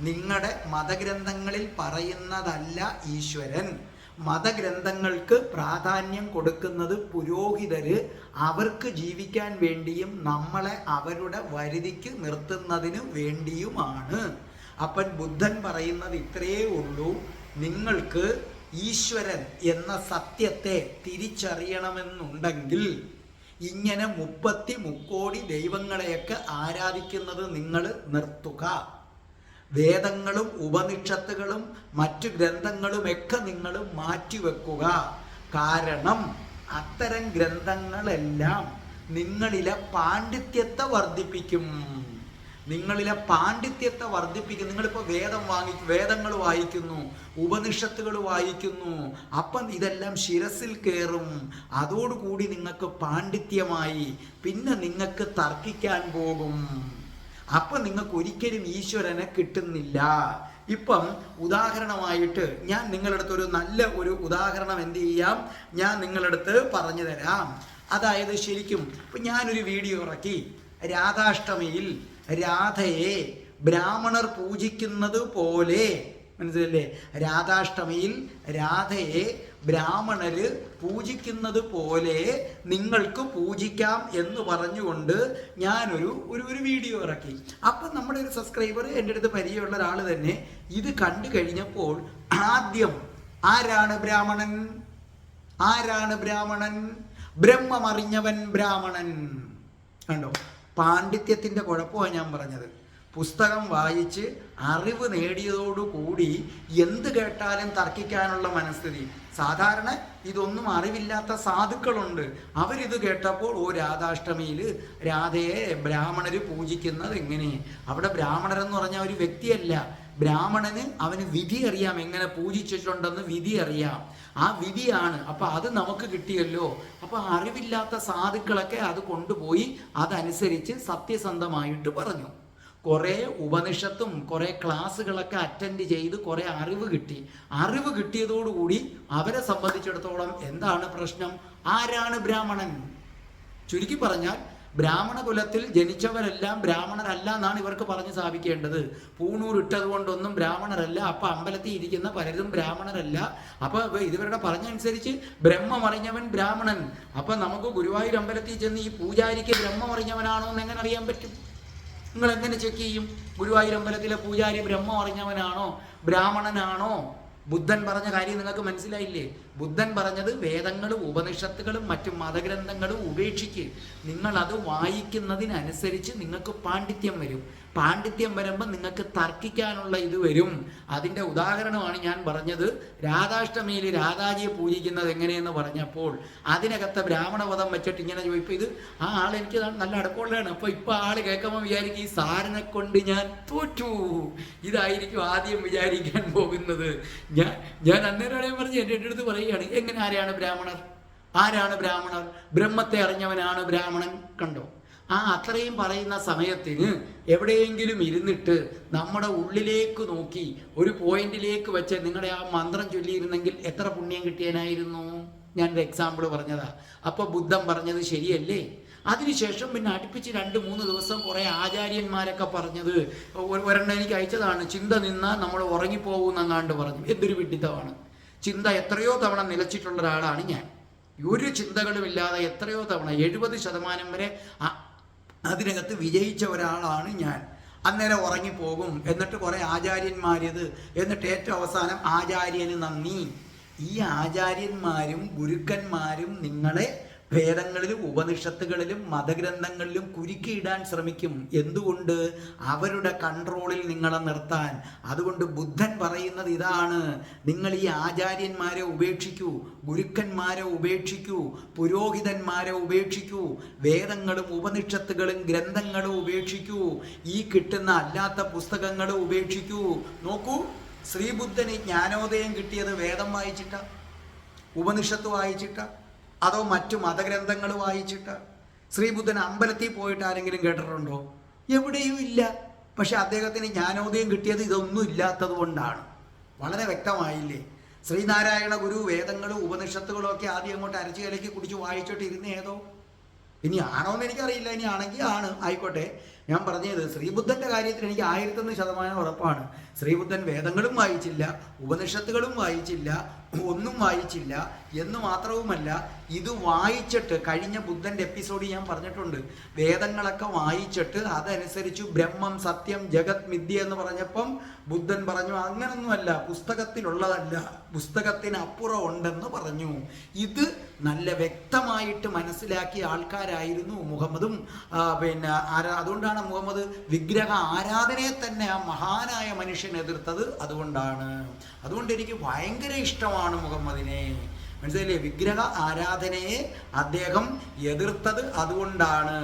നിങ്ങളുടെ മതഗ്രന്ഥങ്ങളിൽ പറയുന്നതല്ല ഈശ്വരൻ. മതഗ്രന്ഥങ്ങൾക്ക് പ്രാധാന്യം കൊടുക്കുന്നത് പുരോഹിതര് അവർക്ക് ജീവിക്കാൻ വേണ്ടിയും നമ്മളെ അവരുടെ വരുതിക്ക് നിർത്തുന്നതിന് വേണ്ടിയുമാണ്. അപ്പം ബുദ്ധൻ പറയുന്നത് ഇത്രയേ ഉള്ളൂ, നിങ്ങൾക്ക് ഈശ്വരൻ എന്ന സത്യത്തെ തിരിച്ചറിയണമെന്നുണ്ടെങ്കിൽ ഇങ്ങനെ 33 കോടി ദൈവങ്ങളെയൊക്കെ ആരാധിക്കുന്നത് നിങ്ങൾ നിർത്തുക. വേദങ്ങളും ഉപനിഷത്തുകളും മറ്റു ഗ്രന്ഥങ്ങളുമൊക്കെ നിങ്ങൾ മാറ്റിവെക്കുക. കാരണം അത്തരം ഗ്രന്ഥങ്ങളെല്ലാം നിങ്ങളിലെ പാണ്ഡിത്യത്തെ വർദ്ധിപ്പിക്കും. നിങ്ങളിപ്പോൾ വേദങ്ങൾ വായിക്കുന്നു, ഉപനിഷത്തുകൾ വായിക്കുന്നു. അപ്പം ഇതെല്ലാം ശിരസിൽ കയറും. അതോടുകൂടി നിങ്ങൾക്ക് പാണ്ഡിത്യമായി. പിന്നെ നിങ്ങൾക്ക് തർക്കിക്കാൻ പോകും. അപ്പം നിങ്ങൾക്ക് ഒരിക്കലും ഈശ്വരനെ കിട്ടുന്നില്ല. ഇപ്പം ഉദാഹരണമായിട്ട് ഞാൻ നിങ്ങളടുത്ത് ഒരു നല്ല ഒരു ഉദാഹരണം എന്ത് ചെയ്യാം, ഞാൻ നിങ്ങളടുത്ത് പറഞ്ഞു തരാം. അതായത് ശരിക്കും ഇപ്പം ഞാനൊരു വീഡിയോ ഇറക്കി, രാധാഷ്ടമിയിൽ രാധയെ ബ്രാഹ്മണർ പൂജിക്കുന്നത് പോലെ, മനസ്സിലല്ലേ? രാധാഷ്ടമിയിൽ രാധയെ ബ്രാഹ്മണര് പൂജിക്കുന്നത് പോലെ നിങ്ങൾക്ക് പൂജിക്കാം എന്ന് പറഞ്ഞുകൊണ്ട് ഞാനൊരു വീഡിയോ ഇറക്കി. അപ്പം നമ്മുടെ ഒരു സബ്സ്ക്രൈബർ എൻ്റെ അടുത്ത് പരിചയമുള്ള ഒരാൾ തന്നെ ഇത് കണ്ടു കഴിഞ്ഞപ്പോൾ ആദ്യം ആരാണ് ബ്രാഹ്മണൻ, ആരാണ് ബ്രാഹ്മണൻ? ബ്രഹ്മമറിഞ്ഞവൻ ബ്രാഹ്മണൻ. കണ്ടോ, പാണ്ഡിത്യത്തിൻ്റെ കുഴപ്പമാണ് ഞാൻ പറഞ്ഞത്. പുസ്തകം വായിച്ച് അറിവ് നേടിയതോടുകൂടി എന്ത് കേട്ടാലും തർക്കിക്കാനുള്ള മനസ്ഥിതി. സാധാരണ ഇതൊന്നും അറിവില്ലാത്ത സാധുക്കളുണ്ട്. അവരിത് കേട്ടപ്പോൾ രാധാഷ്ടമിയിൽ രാധയെ ബ്രാഹ്മണർ പൂജിക്കുന്നത് എങ്ങനെ? അവിടെ ബ്രാഹ്മണരെന്ന് പറഞ്ഞാൽ ഒരു വ്യക്തിയല്ല. ബ്രാഹ്മണന് അവന് വിധി അറിയാം, എങ്ങനെ പൂജിച്ചിട്ടുണ്ടെന്ന് വിധി അറിയാം. ആ വിധിയാണ്. അപ്പം അത് നമുക്ക് കിട്ടിയല്ലോ. അപ്പം അറിവില്ലാത്ത സാധുക്കളൊക്കെ അത് കൊണ്ടുപോയി അതനുസരിച്ച് സത്യസന്ധമായിട്ട് പറഞ്ഞു. കുറേ ഉപനിഷത്തും കുറേ ക്ലാസ്സുകളൊക്കെ അറ്റൻഡ് ചെയ്ത് കുറേ അറിവ് കിട്ടി. അറിവ് കിട്ടിയതോടുകൂടി അവരെ സംബന്ധിച്ചിടത്തോളം എന്താണ് പ്രശ്നം? ആരാണ് ബ്രാഹ്മണൻ? ചുരുക്കി പറഞ്ഞാൽ ബ്രാഹ്മണ കുലത്തിൽ ജനിച്ചവരെല്ലാം ബ്രാഹ്മണരല്ല എന്നാണ് ഇവർക്ക് പറഞ്ഞ് സ്ഥാപിക്കേണ്ടത്. പൂണൂർ ഇട്ടത് കൊണ്ടൊന്നും ബ്രാഹ്മണരല്ല. അപ്പം അമ്പലത്തിൽ ഇരിക്കുന്ന പലരും ബ്രാഹ്മണരല്ല. അപ്പോൾ ഇവരുടെ പറഞ്ഞനുസരിച്ച് ബ്രഹ്മമറിഞ്ഞവൻ ബ്രാഹ്മണൻ. അപ്പം നമുക്ക് ഗുരുവായൂർ അമ്പലത്തിൽ ചെന്ന് ഈ പൂജാരിക്ക് ബ്രഹ്മമറിഞ്ഞവനാണോ എന്ന് എങ്ങനെ അറിയാൻ പറ്റും? നിങ്ങൾ എങ്ങനെ ചെക്ക് ചെയ്യും? ഗുരുവായൂർ അമ്പലത്തിലെ പൂജാരി ബ്രഹ്മം അറിഞ്ഞവനാണോ ബ്രാഹ്മണനാണോ? ബുദ്ധൻ പറഞ്ഞ കാര്യം നിങ്ങൾക്ക് മനസ്സിലായില്ലേ? ബുദ്ധൻ പറഞ്ഞത് വേദങ്ങളും ഉപനിഷത്തുകളും മറ്റു മതഗ്രന്ഥങ്ങളും ഉപേക്ഷിക്ക്. നിങ്ങളത് വായിക്കുന്നതിനനുസരിച്ച് നിങ്ങൾക്ക് പാണ്ഡിത്യം വരും. പാണ്ഡിത്യം വരുമ്പോൾ നിങ്ങൾക്ക് തർക്കിക്കാനുള്ള ഇത് വരും. അതിൻ്റെ ഉദാഹരണമാണ് ഞാൻ പറഞ്ഞത്. രാധാഷ്ടമിയിൽ രാധാജിയെ പൂജിക്കുന്നത് എങ്ങനെയെന്ന് പറഞ്ഞപ്പോൾ അതിനകത്ത് ബ്രാഹ്മണവധം വെച്ചിട്ട് ഇങ്ങനെ ചോദിപ്പോൾ ഇത് ആ ആൾ എനിക്ക് നല്ല അടുപ്പമുള്ളതാണ്. അപ്പോൾ ഇപ്പോൾ ആൾ കേൾക്കുമ്പോൾ വിചാരിക്കും ഈ സാറിനെ കൊണ്ട് ഞാൻ തോറ്റു, ഇതായിരിക്കും ആദ്യം വിചാരിക്കാൻ പോകുന്നത്. ഞാൻ അന്നേരം പറഞ്ഞ് എൻ്റെ അടുത്ത് പറയുകയാണ്, എങ്ങനെ ആരാണ് ബ്രാഹ്മണർ? ആരാണ് ബ്രാഹ്മണർ? ബ്രഹ്മത്തെ അറിഞ്ഞവനാണ് ബ്രാഹ്മണൻ. കണ്ടോ? അത്രയും പറയുന്ന സമയത്തിന് എവിടെയെങ്കിലും ഇരുന്നിട്ട് നമ്മുടെ ഉള്ളിലേക്ക് നോക്കി ഒരു പോയിന്റിലേക്ക് വെച്ച് നിങ്ങളുടെ ആ മന്ത്രം ചൊല്ലിയിരുന്നെങ്കിൽ എത്ര പുണ്യം കിട്ടിയനായിരുന്നു? ഞാനൊരു എക്സാമ്പിൾ പറഞ്ഞതാ. അപ്പോൾ ബുദ്ധൻ പറഞ്ഞത് ശരിയല്ലേ? അതിനുശേഷം പിന്നെ അടുപ്പിച്ച് 2-3 ദിവസം കുറേ ആചാര്യന്മാരൊക്കെ പറഞ്ഞത്, ഒരെണ്ണം എനിക്ക് അയച്ചതാണ്, ചിന്ത നിന്നാൽ നമ്മൾ ഉറങ്ങിപ്പോകുന്നെങ്ങാണ്ട് പറഞ്ഞു. എന്തൊരു വിഡിത്തമാണ്! ചിന്ത എത്രയോ തവണ നിലച്ചിട്ടുള്ള ഒരാളാണ് ഞാൻ. ഒരു ചിന്തകളുമില്ലാതെ എത്രയോ തവണ 70% വരെ അതിനകത്ത് വിജയിച്ച ഒരാളാണ് ഞാൻ. അന്നേരം ഉറങ്ങിപ്പോകും. എന്നിട്ട് കുറേ ആചാര്യന്മാരത്, എന്നിട്ട് ഏറ്റവും അവസാനം ആചാര്യന് നന്ദി. ഈ ആചാര്യന്മാരും ഗുരുക്കന്മാരും നിങ്ങളെ വേദങ്ങളിലും ഉപനിഷത്തുകളിലും മതഗ്രന്ഥങ്ങളിലും കുരുക്കിയിടാൻ ശ്രമിക്കും. എന്തുകൊണ്ട്? അവരുടെ കൺട്രോളിൽ നിങ്ങളെ നിർത്താൻ. അതുകൊണ്ട് ബുദ്ധൻ പറയുന്നത് ഇതാണ്, നിങ്ങൾ ഈ ആചാര്യന്മാരെ ഉപേക്ഷിക്കൂ, ഗുരുക്കന്മാരെ ഉപേക്ഷിക്കൂ, പുരോഹിതന്മാരെ ഉപേക്ഷിക്കൂ, വേദങ്ങളും ഉപനിഷത്തുകളും ഗ്രന്ഥങ്ങളും ഉപേക്ഷിക്കൂ, ഈ കിട്ടുന്ന അല്ലാത്ത പുസ്തകങ്ങൾ ഉപേക്ഷിക്കൂ. നോക്കൂ, ശ്രീബുദ്ധന് ജ്ഞാനോദയം കിട്ടിയത് വേദം വായിച്ചിട്ട, ഉപനിഷത്ത് വായിച്ചിട്ട, അതോ മറ്റു മതഗ്രന്ഥങ്ങൾ വായിച്ചിട്ട്? ശ്രീബുദ്ധൻ അമ്പലത്തിൽ പോയിട്ട് ആരെങ്കിലും കേട്ടിട്ടുണ്ടോ? എവിടെയും ഇല്ല. പക്ഷെ അദ്ദേഹത്തിന് ജ്ഞാനോദയം കിട്ടിയത് ഇതൊന്നും ഇല്ലാത്തത് കൊണ്ടാണ്. വളരെ വ്യക്തമായില്ലേ? ശ്രീനാരായണ ഗുരു വേദങ്ങളും ഉപനിഷത്തുകളും ഒക്കെ ആദ്യം അങ്ങോട്ട് അരച്ചു കലക്കി കുടിച്ച് വായിച്ചോട്ട് ഇരുന്ന് ഏതോ, ഇനി ആണോ എന്ന് എനിക്കറിയില്ല, ഇനി ആണെങ്കിൽ ആണ്, ആയിക്കോട്ടെ. ഞാൻ പറഞ്ഞത് ശ്രീബുദ്ധൻ്റെ കാര്യത്തിൽ എനിക്ക് 101% ഉറപ്പാണ്. ശ്രീബുദ്ധൻ വേദങ്ങളും വായിച്ചില്ല, ഉപനിഷത്തുകളും വായിച്ചില്ല, ഒന്നും വായിച്ചില്ല എന്ന് മാത്രവുമല്ല, ഇത് വായിച്ചിട്ട് കഴിഞ്ഞ ബുദ്ധൻ്റെ എപ്പിസോഡ് ഞാൻ പറഞ്ഞിട്ടുണ്ട്, വേദങ്ങളൊക്കെ വായിച്ചിട്ട് അതനുസരിച്ച് ബ്രഹ്മം സത്യം ജഗത് മിഥ്യ എന്ന് പറഞ്ഞപ്പം ബുദ്ധൻ പറഞ്ഞു അങ്ങനൊന്നുമല്ല, പുസ്തകത്തിലുള്ളതല്ല, പുസ്തകത്തിനപ്പുറം ഉണ്ടെന്ന് പറഞ്ഞു. ഇത് നല്ല വ്യക്തമായിട്ട് മനസ്സിലാക്കിയ ആൾക്കാരായിരുന്നു മുഹമ്മദും. അതുകൊണ്ടാണ് മുഹമ്മദ് വിഗ്രഹ ആരാധനയെ തന്നെ ആ മഹാനായ മനുഷ്യൻ എതിർത്തത്. അതുകൊണ്ട് എനിക്ക് ഭയങ്കര ഇഷ്ടമാണ് മുഹമ്മദിനെ. മനസ്സിലായില്ലേ? വിഗ്രഹ ആരാധനയെ അദ്ദേഹം എതിർത്തത് അതുകൊണ്ടാണ്.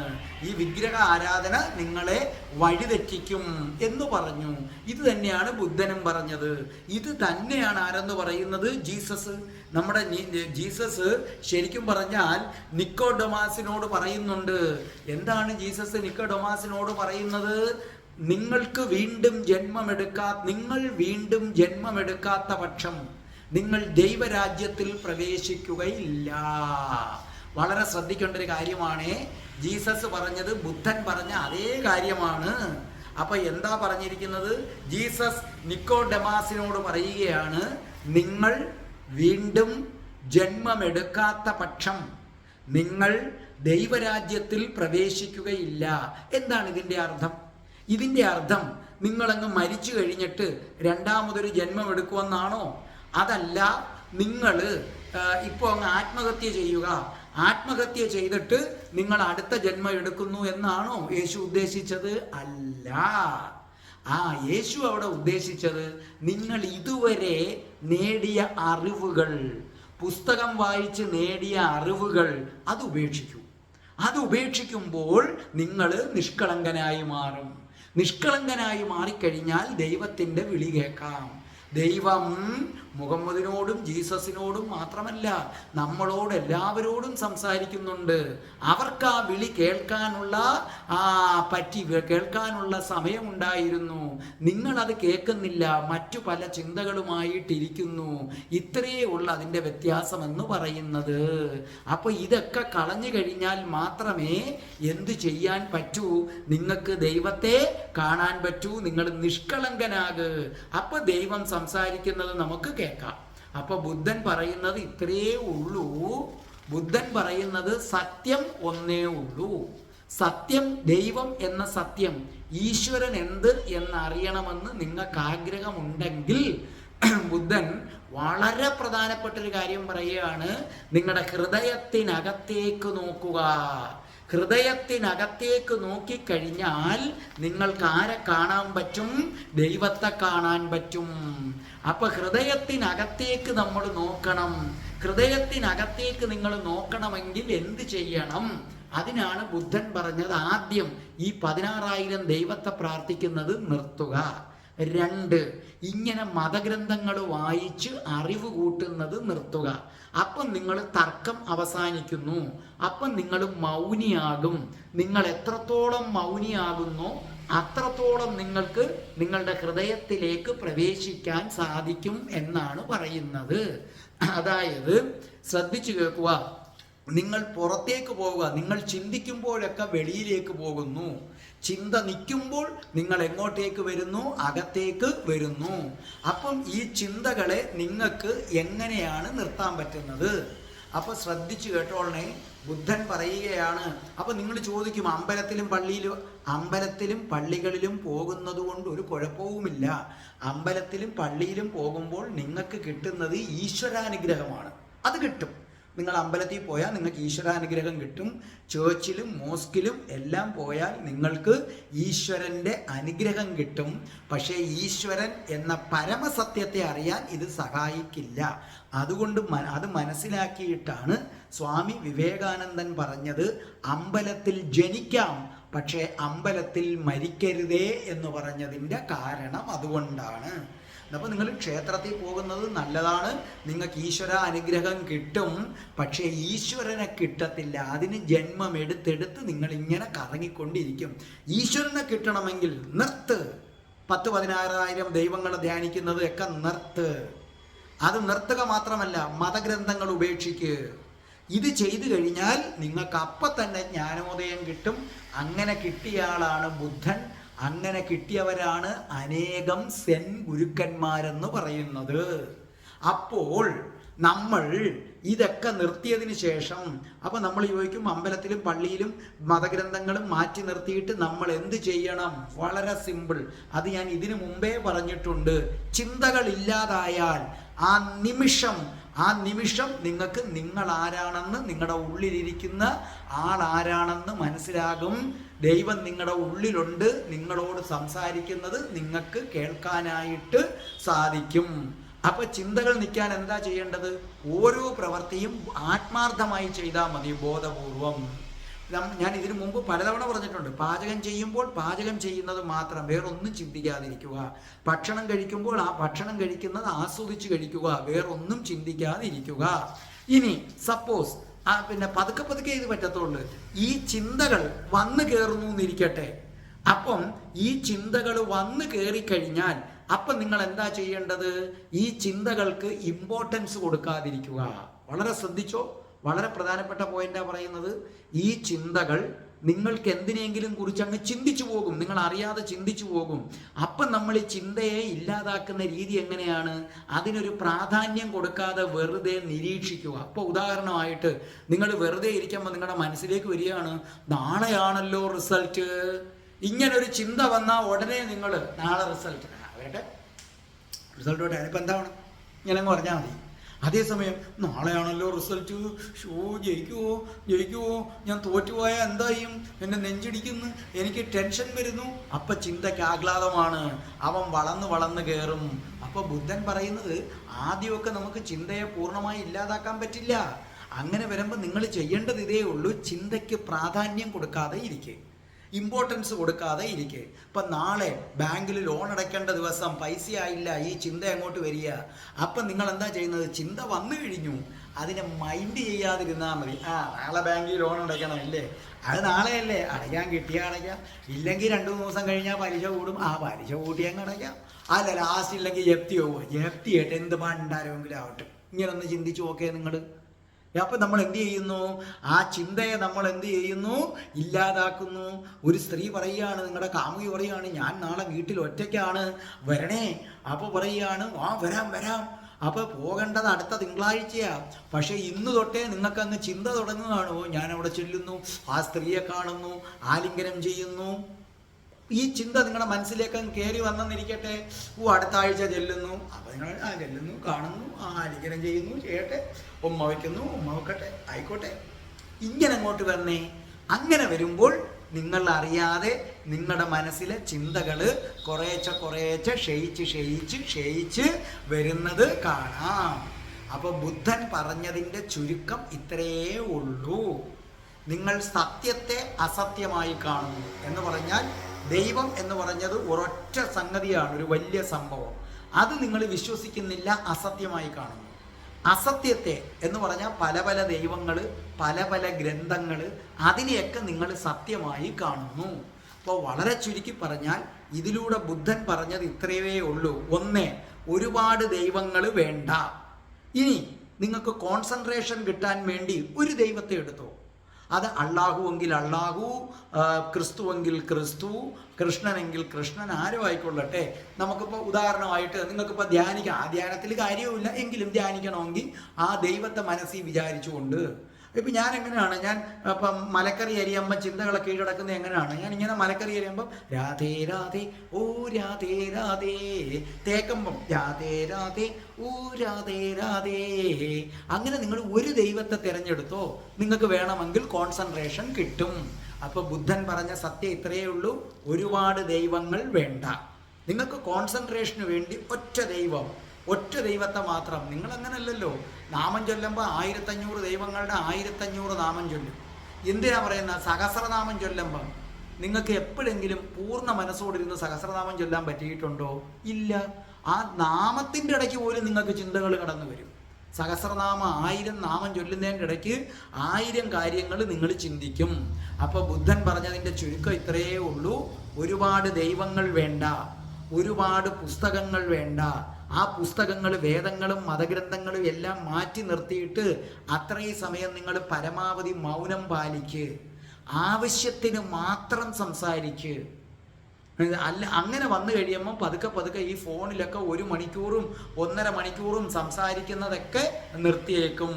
ഈ വിഗ്രഹ ആരാധന നിങ്ങളെ വഴിതെറ്റിക്കും എന്ന് പറഞ്ഞു. ഇത് തന്നെയാണ് ബുദ്ധനും പറഞ്ഞത്. ഇത് തന്നെയാണ് ആരെന്ന് പറയുന്നത്? ജീസസ്. നമ്മുടെ ജീസസ് ശരിക്കും പറഞ്ഞാൽ നിക്കോഡെമാസിനോട് പറയുന്നുണ്ട്. എന്താണ് ജീസസ് നിക്കോഡെമാസിനോട് പറയുന്നത്? നിങ്ങൾ വീണ്ടും ജന്മമെടുക്കാത്ത പക്ഷം നിങ്ങൾ ദൈവരാജ്യത്തിൽ പ്രവേശിക്കുകയില്ല. വളരെ ശ്രദ്ധിക്കേണ്ട ഒരു കാര്യമാണ്. ജീസസ് പറഞ്ഞത് ബുദ്ധൻ പറഞ്ഞ അതേ കാര്യമാണ്. അപ്പൊ എന്താ പറഞ്ഞിരിക്കുന്നത്? ജീസസ് നിക്കോഡെമാസിനോട് പറയുകയാണ്, നിങ്ങൾ വീണ്ടും ജന്മമെടുക്കാത്ത പക്ഷം നിങ്ങൾ ദൈവരാജ്യത്തിൽ പ്രവേശിക്കുകയില്ല. എന്താണ് ഇതിൻ്റെ അർത്ഥം? ഇതിൻ്റെ അർത്ഥം നിങ്ങളങ്ങ് മരിച്ചു കഴിഞ്ഞിട്ട് രണ്ടാമതൊരു ജന്മം എടുക്കുമെന്നാണോ? അതല്ല, നിങ്ങൾ ഇപ്പോൾ അങ്ങ് ആത്മഹത്യ ചെയ്യുക, ആത്മഹത്യ ചെയ്തിട്ട് നിങ്ങൾ അടുത്ത ജന്മം എടുക്കുന്നു എന്നാണോ യേശു ഉദ്ദേശിച്ചത്? അല്ല. യേശു അവിടെ ഉദ്ദേശിച്ചത് നിങ്ങൾ ഇതുവരെ നേടിയ അറിവുകൾ, പുസ്തകം വായിച്ച് നേടിയ അറിവുകൾ അത് ഉപേക്ഷിക്കൂ. അത് ഉപേക്ഷിക്കുമ്പോൾ നിങ്ങൾ നിഷ്കളങ്കനായി മാറും. നിഷ്കളങ്കനായി മാറിക്കഴിഞ്ഞാൽ ദൈവത്തിൻ്റെ വിളി കേൾക്കാം. ദൈവം മുഹമ്മദിനോടും ജീസസിനോടും മാത്രമല്ല നമ്മളോട് എല്ലാവരോടും സംസാരിക്കുന്നുണ്ട്. അവർക്ക് ആ വിളി കേൾക്കാനുള്ള കേൾക്കാനുള്ള സമയമുണ്ടായിരുന്നു. നിങ്ങളത് കേൾക്കുന്നില്ല, മറ്റു പല ചിന്തകളുമായിട്ടിരിക്കുന്നു. ഇത്രയേ ഉള്ള അതിൻ്റെ വ്യത്യാസമെന്ന് പറയുന്നത്. അപ്പോൾ ഇതൊക്കെ കളഞ്ഞു കഴിഞ്ഞാൽ മാത്രമേ എന്തു ചെയ്യാൻ പറ്റൂ? നിങ്ങൾക്ക് ദൈവത്തെ കാണാൻ പറ്റൂ. നിങ്ങൾ നിഷ്കളങ്കനാക്. അപ്പോൾ ദൈവം സംസാരിക്കുന്നത് നമുക്ക് കേൾക്കാം. അപ്പൊ ബുദ്ധൻ പറയുന്നത് ഇത്രയേ ഉള്ളൂ. ബുദ്ധൻ പറയുന്നത് സത്യം ഒന്നേ ഉള്ളൂ. സത്യം, ദൈവം എന്ന സത്യം, ഈശ്വരൻ എന്ത് എന്നറിയണമെന്ന് നിങ്ങൾക്ക് ആഗ്രഹമുണ്ടെങ്കിൽ ബുദ്ധൻ വളരെ പ്രധാനപ്പെട്ട ഒരു കാര്യം പറയുകയാണ്. നിങ്ങളുടെ ഹൃദയത്തിനകത്തേക്ക് നോക്കുക. ഹൃദയത്തിനകത്തേക്ക് നോക്കിക്കഴിഞ്ഞാൽ നിങ്ങൾക്ക് ആരെ കാണാൻ പറ്റും? ദൈവത്തെ കാണാൻ പറ്റും. അപ്പൊ ഹൃദയത്തിനകത്തേക്ക് നമ്മൾ നോക്കണം. ഹൃദയത്തിനകത്തേക്ക് നിങ്ങൾ നോക്കണമെങ്കിൽ എന്ത് ചെയ്യണം? അതിനാണ് ബുദ്ധൻ പറഞ്ഞത്, ആദ്യം ഈ 16,000 ദൈവത്തെ പ്രാർത്ഥിക്കുന്നത് നിർത്തുക. 2, ഇങ്ങനെ മതഗ്രന്ഥങ്ങൾ വായിച്ച് അറിവ് കൂട്ടുന്നത് നിർത്തുക. അപ്പം നിങ്ങൾ തർക്കം അവസാനിക്കുന്നു. അപ്പം നിങ്ങൾ മൗനിയാകും. നിങ്ങൾ എത്രത്തോളം മൗനിയാകുന്നോ അത്രത്തോളം നിങ്ങൾക്ക് നിങ്ങളുടെ ഹൃദയത്തിലേക്ക് പ്രവേശിക്കാൻ സാധിക്കും എന്നാണ് പറയുന്നത്. അതായത് ശ്രദ്ധിച്ചു കേൾക്കുക, നിങ്ങൾ പുറത്തേക്ക് പോവുക. നിങ്ങൾ ചിന്തിക്കുമ്പോഴൊക്കെ വെളിയിലേക്ക് പോകുന്നു. ചിന്ത നിൽക്കുമ്പോൾ നിങ്ങൾ എങ്ങോട്ടേക്ക് വരുന്നു? അകത്തേക്ക് വരുന്നു. അപ്പം ഈ ചിന്തകളെ നിങ്ങൾക്ക് എങ്ങനെയാണ് നിർത്താൻ പറ്റുന്നത്? അപ്പൊ ശ്രദ്ധിച്ചു കേട്ടോളണേ. ബുദ്ധൻ പറയുകയാണ്. അപ്പൊ നിങ്ങൾ ചോദിക്കും, അമ്പലത്തിലും പള്ളികളിലും പോകുന്നത് കൊണ്ട് ഒരു കുഴപ്പവുമില്ല. അമ്പലത്തിലും പള്ളിയിലും പോകുമ്പോൾ നിങ്ങൾക്ക് കിട്ടുന്നത് ഈശ്വരാനുഗ്രഹമാണ്. അത് കിട്ടും. നിങ്ങൾ അമ്പലത്തിൽ പോയാൽ നിങ്ങൾക്ക് ഈശ്വരാനുഗ്രഹം കിട്ടും. ചേർച്ചിലും മോസ്കിലും എല്ലാം പോയാൽ നിങ്ങൾക്ക് ഈശ്വരൻ്റെ അനുഗ്രഹം കിട്ടും. പക്ഷേ ഈശ്വരൻ എന്ന പരമസത്യത്തെ അറിയാൻ ഇത് സഹായിക്കില്ല. അതുകൊണ്ട് അത് മനസ്സിലാക്കിയിട്ടാണ് സ്വാമി വിവേകാനന്ദൻ പറഞ്ഞത്, അമ്പലത്തിൽ ജനിക്കാം പക്ഷേ അമ്പലത്തിൽ മരിക്കരുതേ എന്ന് പറഞ്ഞതിൻ്റെ കാരണം അതുകൊണ്ടാണ്. അപ്പോൾ നിങ്ങൾ ക്ഷേത്രത്തിൽ പോകുന്നത് നല്ലതാണ്, നിങ്ങൾക്ക് ഈശ്വര അനുഗ്രഹം കിട്ടും. പക്ഷേ ഈശ്വരനെ കിട്ടത്തില്ല. അതിന് ജന്മം എടുത്തെടുത്ത് നിങ്ങൾ ഇങ്ങനെ കറങ്ങിക്കൊണ്ടിരിക്കും. ഈശ്വരനെ കിട്ടണമെങ്കിൽ നിർത്ത്. 10,000-16,000 ദൈവങ്ങളെ ധ്യാനിക്കുന്നത് ഒക്കെ നിർത്ത്. അത് നിർത്തുക മാത്രമല്ല, മതഗ്രന്ഥങ്ങൾ ഉപേക്ഷിക്കുക. ഇത് ചെയ്തു കഴിഞ്ഞാൽ നിങ്ങൾക്ക് അപ്പം തന്നെ ജ്ഞാനോദയം കിട്ടും. അങ്ങനെ കിട്ടിയ ആളാണ് ബുദ്ധൻ. അങ്ങനെ കിട്ടിയവരാണ് അനേകം സെൻ ഗുരുക്കന്മാരെന്ന് പറയുന്നത്. അപ്പോൾ നമ്മൾ ഇതൊക്കെ നിർത്തിയതിന് ശേഷം അപ്പോൾ നമ്മൾ ചോദിക്കും, അമ്പലത്തിലും പള്ളിയിലും മതഗ്രന്ഥങ്ങളും മാറ്റി നിർത്തിയിട്ട് നമ്മൾ എന്ത് ചെയ്യണം? വളരെ സിമ്പിൾ. അത് ഞാൻ ഇതിനു മുമ്പേ പറഞ്ഞിട്ടുണ്ട്. ചിന്തകൾ ഇല്ലാതായാൽ ആ നിമിഷം നിങ്ങൾക്ക് നിങ്ങൾ ആരാണെന്ന്, നിങ്ങളുടെ ഉള്ളിലിരിക്കുന്ന ആളാരാണെന്ന് മനസ്സിലാകും. ദൈവം നിങ്ങളുടെ ഉള്ളിലുണ്ട്. നിങ്ങളോട് സംസാരിക്കുന്നത് നിങ്ങൾക്ക് കേൾക്കാനായിട്ട് സാധിക്കും. അപ്പൊ ചിന്തകൾ നിൽക്കാൻ എന്താ ചെയ്യേണ്ടത്? ഓരോ പ്രവൃത്തിയും ആത്മാർത്ഥമായി ചെയ്താൽ മതി, ബോധപൂർവം. ഞാൻ ഇതിനു മുമ്പ് പലതവണ പറഞ്ഞിട്ടുണ്ട്, പാചകം ചെയ്യുമ്പോൾ പാചകം ചെയ്യുന്നത് മാത്രം, വേറൊന്നും ചിന്തിക്കാതിരിക്കുക. ഭക്ഷണം കഴിക്കുമ്പോൾ ആ ഭക്ഷണം കഴിക്കുന്നത് ആസ്വദിച്ച് കഴിക്കുക, വേറൊന്നും ചിന്തിക്കാതിരിക്കുക. ഇനി സപ്പോസ് പിന്നെ പതുക്കെ ഇത് പറ്റത്തുള്ളൂ. ഈ ചിന്തകൾ വന്നു കയറുന്നു എന്നിരിക്കട്ടെ. അപ്പം ഈ ചിന്തകൾ വന്നു കയറിക്കഴിഞ്ഞാൽ അപ്പം നിങ്ങൾ എന്താ ചെയ്യേണ്ടത്? ഈ ചിന്തകൾക്ക് ഇമ്പോർട്ടൻസ് കൊടുക്കാതിരിക്കുക. വളരെ ശ്രദ്ധിച്ചോ, വളരെ പ്രധാനപ്പെട്ട പോയിന്റാണ് പറയുന്നത്. ഈ ചിന്തകൾ നിങ്ങൾക്ക് എന്തിനെങ്കിലും കുറിച്ച് അങ്ങ് ചിന്തിച്ചു പോകും, നിങ്ങൾ അറിയാതെ ചിന്തിച്ചു പോകും. അപ്പം നമ്മൾ ഈ ചിന്തയെ ഇല്ലാതാക്കുന്ന രീതി എങ്ങനെയാണ്? അതിനൊരു പ്രാധാന്യം കൊടുക്കാതെ വെറുതെ നിരീക്ഷിക്കുക. അപ്പോൾ ഉദാഹരണമായിട്ട് നിങ്ങൾ വെറുതെ ഇരിക്കുമ്പോൾ നിങ്ങളുടെ മനസ്സിലേക്ക് വരികയാണ്, നാളെയാണല്ലോ റിസൾട്ട്. ഇങ്ങനൊരു ചിന്ത വന്നാൽ ഉടനെ നിങ്ങൾ നാളെ റിസൾട്ട് വരട്ടെ, റിസൾട്ട് വരട്ടെ, അതിനിപ്പോൾ എന്താവണം? ഇങ്ങനെ അങ്ങ് പറഞ്ഞാൽ മതി. അതേസമയം നാളെയാണല്ലോ റിസൾട്ട്, ജയിക്കുമോ, ഞാൻ തോറ്റുപോയാൽ എന്തായും, എന്നെ നെഞ്ചിടിക്കുന്നു, എനിക്ക് ടെൻഷൻ വരുന്നു. അപ്പം ചിന്തയ്ക്ക് ആഹ്ലാദമാണ്, അവൻ വളർന്ന് കയറും. അപ്പോൾ ബുദ്ധൻ പറയുന്നത്, ആദ്യമൊക്കെ നമുക്ക് ചിന്തയെ പൂർണ്ണമായി ഇല്ലാതാക്കാൻ പറ്റില്ല. അങ്ങനെ വരുമ്പോൾ നിങ്ങൾ ചെയ്യേണ്ടത് ഇതേ ഉള്ളൂ, ചിന്തയ്ക്ക് പ്രാധാന്യം കൊടുക്കാതെ ഇരിക്കുക, ഇമ്പോർട്ടൻസ് കൊടുക്കാതെ ഇരിക്കുക. ഇപ്പം നാളെ ബാങ്കിൽ ലോൺ അടയ്ക്കേണ്ട ദിവസം, പൈസ ആയില്ല, ഈ ചിന്ത അങ്ങോട്ട് വരിക. അപ്പം നിങ്ങൾ എന്താ ചെയ്യുന്നത്? ചിന്ത വന്നു കഴിഞ്ഞു, അതിനെ മൈൻഡ് ചെയ്യാതിരുന്നാൽ മതി. നാളെ ബാങ്കിൽ ലോൺ അടയ്ക്കണം അല്ലേ, അത് നാളെയല്ലേ, അടയ്ക്കാൻ കിട്ടിയാൽ അടയ്ക്കാം, ഇല്ലെങ്കിൽ 2-3 ദിവസം കഴിഞ്ഞാൽ പലിശ കൂടും, ആ പലിശ കൂട്ടി അങ്ങ് അടയ്ക്കാം. അല്ല ലാസ്റ്റ് ഇല്ലെങ്കിൽ ജപ്തി പോവുക, ജപ്തി ആയിട്ട് എന്ത് പണ്ടാരെങ്കിലും ആവട്ടെ. ഇങ്ങനൊന്ന് ചിന്തിച്ച് നോക്കേ നിങ്ങൾ. അപ്പം നമ്മൾ എന്ത് ചെയ്യുന്നു? ആ ചിന്തയെ നമ്മൾ എന്ത് ചെയ്യുന്നു? ഇല്ലാതാക്കുന്നു. ഒരു സ്ത്രീ പറയുകയാണ്, നിങ്ങളുടെ കാമുകി പറയുകയാണ്, ഞാൻ നാളെ വീട്ടിൽ ഒറ്റയ്ക്കാണ്, വരണേ. അപ്പോൾ പറയുകയാണ്, വരാം. അപ്പോൾ പോകേണ്ടത് അടുത്ത തിങ്കളാഴ്ചയാണ്. പക്ഷേ ഇന്ന് തൊട്ടേ നിങ്ങൾക്കങ്ങ് ചിന്ത തുടങ്ങുകയാണോ, ഞാൻ അവിടെ ചെല്ലുന്നു, ആ സ്ത്രീയെ കാണുന്നു, ആലിംഗനം ചെയ്യുന്നു. ഈ ചിന്ത നിങ്ങളുടെ മനസ്സിലേക്ക് കയറി വന്നെന്നിരിക്കട്ടെ. അടുത്ത ആഴ്ച ചെല്ലുന്നു, അപ്പം നിങ്ങൾ ചെല്ലുന്നു, കാണുന്നു, ആലിംഗനം ചെയ്യുന്നു, ചെയ്യട്ടെ, ഉമ്മ വയ്ക്കുന്നു, ഉമ്മ വെക്കട്ടെ, ആയിക്കോട്ടെ, ഇങ്ങനെ അങ്ങോട്ട് വരണേ. അങ്ങനെ വരുമ്പോൾ നിങ്ങൾ അറിയാതെ നിങ്ങളുടെ മനസ്സിലെ ചിന്തകൾ കുറേശ്ശെ ക്ഷയിച്ച് വരുന്നത് കാണാം. അപ്പോൾ ബുദ്ധൻ പറഞ്ഞതിൻ്റെ ചുരുക്കം ഇത്രയേ ഉള്ളൂ. നിങ്ങൾ സത്യത്തെ അസത്യമായി കാണുന്നു എന്ന് പറഞ്ഞാൽ ദൈവം എന്ന് പറഞ്ഞത് ഒരൊറ്റ സംഗതിയാണ്, ഒരു വലിയ സംഭവം. അത് നിങ്ങൾ വിശ്വസിക്കുന്നില്ല, അസത്യമായി കാണുന്നു. അസത്യത്തെ എന്ന് പറഞ്ഞാൽ പല പല ദൈവങ്ങൾ, പല പല ഗ്രന്ഥങ്ങൾ, അതിനെയൊക്കെ നിങ്ങൾ സത്യമായി കാണുന്നു. അപ്പോൾ വളരെ ചുരുക്കി പറഞ്ഞാൽ ഇതിലൂടെ ബുദ്ധൻ പറഞ്ഞത് ഇത്രയേ ഉള്ളൂ. ഒന്ന്, ഒരുപാട് ദൈവങ്ങൾ വേണ്ട. ഇനി നിങ്ങൾക്ക് കോൺസെൻട്രേഷൻ കിട്ടാൻ വേണ്ടി ഒരു ദൈവത്തെ എടുത്തോ. അത് അള്ളാഹു എങ്കിൽ അള്ളാഹു, ക്രിസ്തുവെങ്കിൽ ക്രിസ്തു, കൃഷ്ണനെങ്കിൽ കൃഷ്ണൻ, ആരും ആയിക്കൊള്ളട്ടെ. നമുക്കിപ്പോൾ ഉദാഹരണമായിട്ട് നിങ്ങൾക്കിപ്പോൾ ധ്യാനിക്കാം. ആ ധ്യാനത്തിൽ കാര്യവുമില്ല, എങ്കിലും ധ്യാനിക്കണമെങ്കിൽ ആ ദൈവത്തെ മനസ്സിൽ വിചാരിച്ചുകൊണ്ട്. ഇപ്പം ഞാൻ എങ്ങനെയാണ്, ഞാൻ ഇപ്പം മലക്കറി അരിയുമ്പോൾ ചിന്തകളെ കീഴടക്കുന്നത് എങ്ങനെയാണ്? ഞാൻ ഇങ്ങനെ മലക്കറി അരിയുമ്പം രാധേ രാധേ ഓ രാധേ രാധേ, തേക്കുമ്പം രാധേ രാധേ ഓ രാധേ രാധേ. അങ്ങനെ നിങ്ങൾ ഒരു ദൈവത്തെ തിരഞ്ഞെടുത്തോ, നിങ്ങൾക്ക് വേണമെങ്കിൽ കോൺസെൻട്രേഷൻ കിട്ടും. അപ്പോൾ ബുദ്ധൻ പറഞ്ഞ സത്യം ഇത്രയേ ഉള്ളൂ, ഒരുപാട് ദൈവങ്ങൾ വേണ്ട. നിങ്ങൾക്ക് കോൺസെൻട്രേഷന് വേണ്ടി ഒറ്റ ദൈവത്തെ മാത്രം. നിങ്ങൾ അങ്ങനല്ലല്ലോ, നാമം ചൊല്ലുമ്പോൾ 1500 ദൈവങ്ങളുടെ 1500 നാമം ചൊല്ലും. എന്തിനാ പറയുന്നത്? സഹസ്രനാമം ചൊല്ലുമ്പം നിങ്ങൾക്ക് എപ്പോഴെങ്കിലും പൂർണ്ണ മനസ്സോടിരുന്ന് സഹസ്രനാമം ചൊല്ലാൻ പറ്റിയിട്ടുണ്ടോ? ഇല്ല. ആ നാമത്തിൻ്റെ ഇടയ്ക്ക് പോലും നിങ്ങൾക്ക് ചിന്തകൾ കടന്നു വരും. സഹസ്രനാമ 1000 നാമം ചൊല്ലുന്നതിൻ്റെ ഇടയ്ക്ക് 1000 കാര്യങ്ങൾ നിങ്ങൾ ചിന്തിക്കും. അപ്പോൾ ബുദ്ധൻ പറഞ്ഞതിൻ്റെ ചുരുക്കം ഇത്രയേ ഉള്ളൂ, ഒരുപാട് ദൈവങ്ങൾ വേണ്ട, ഒരുപാട് പുസ്തകങ്ങൾ വേണ്ട. ആ പുസ്തകങ്ങൾ, വേദങ്ങളും മതഗ്രന്ഥങ്ങളും എല്ലാം മാറ്റി നിർത്തിയിട്ട് അത്രയും സമയം നിങ്ങൾ പരമാവധി മൗനം പാലിക്ക്, ആവശ്യത്തിന് മാത്രം സംസാരിക്ക്. അല്ല, അങ്ങനെ വന്നു കഴിയുമ്പോൾ പതുക്കെ ഈ ഫോണിലൊക്കെ 1 മണിക്കൂറും 1.5 മണിക്കൂറും സംസാരിക്കുന്നതൊക്കെ നിർത്തിയേക്കും.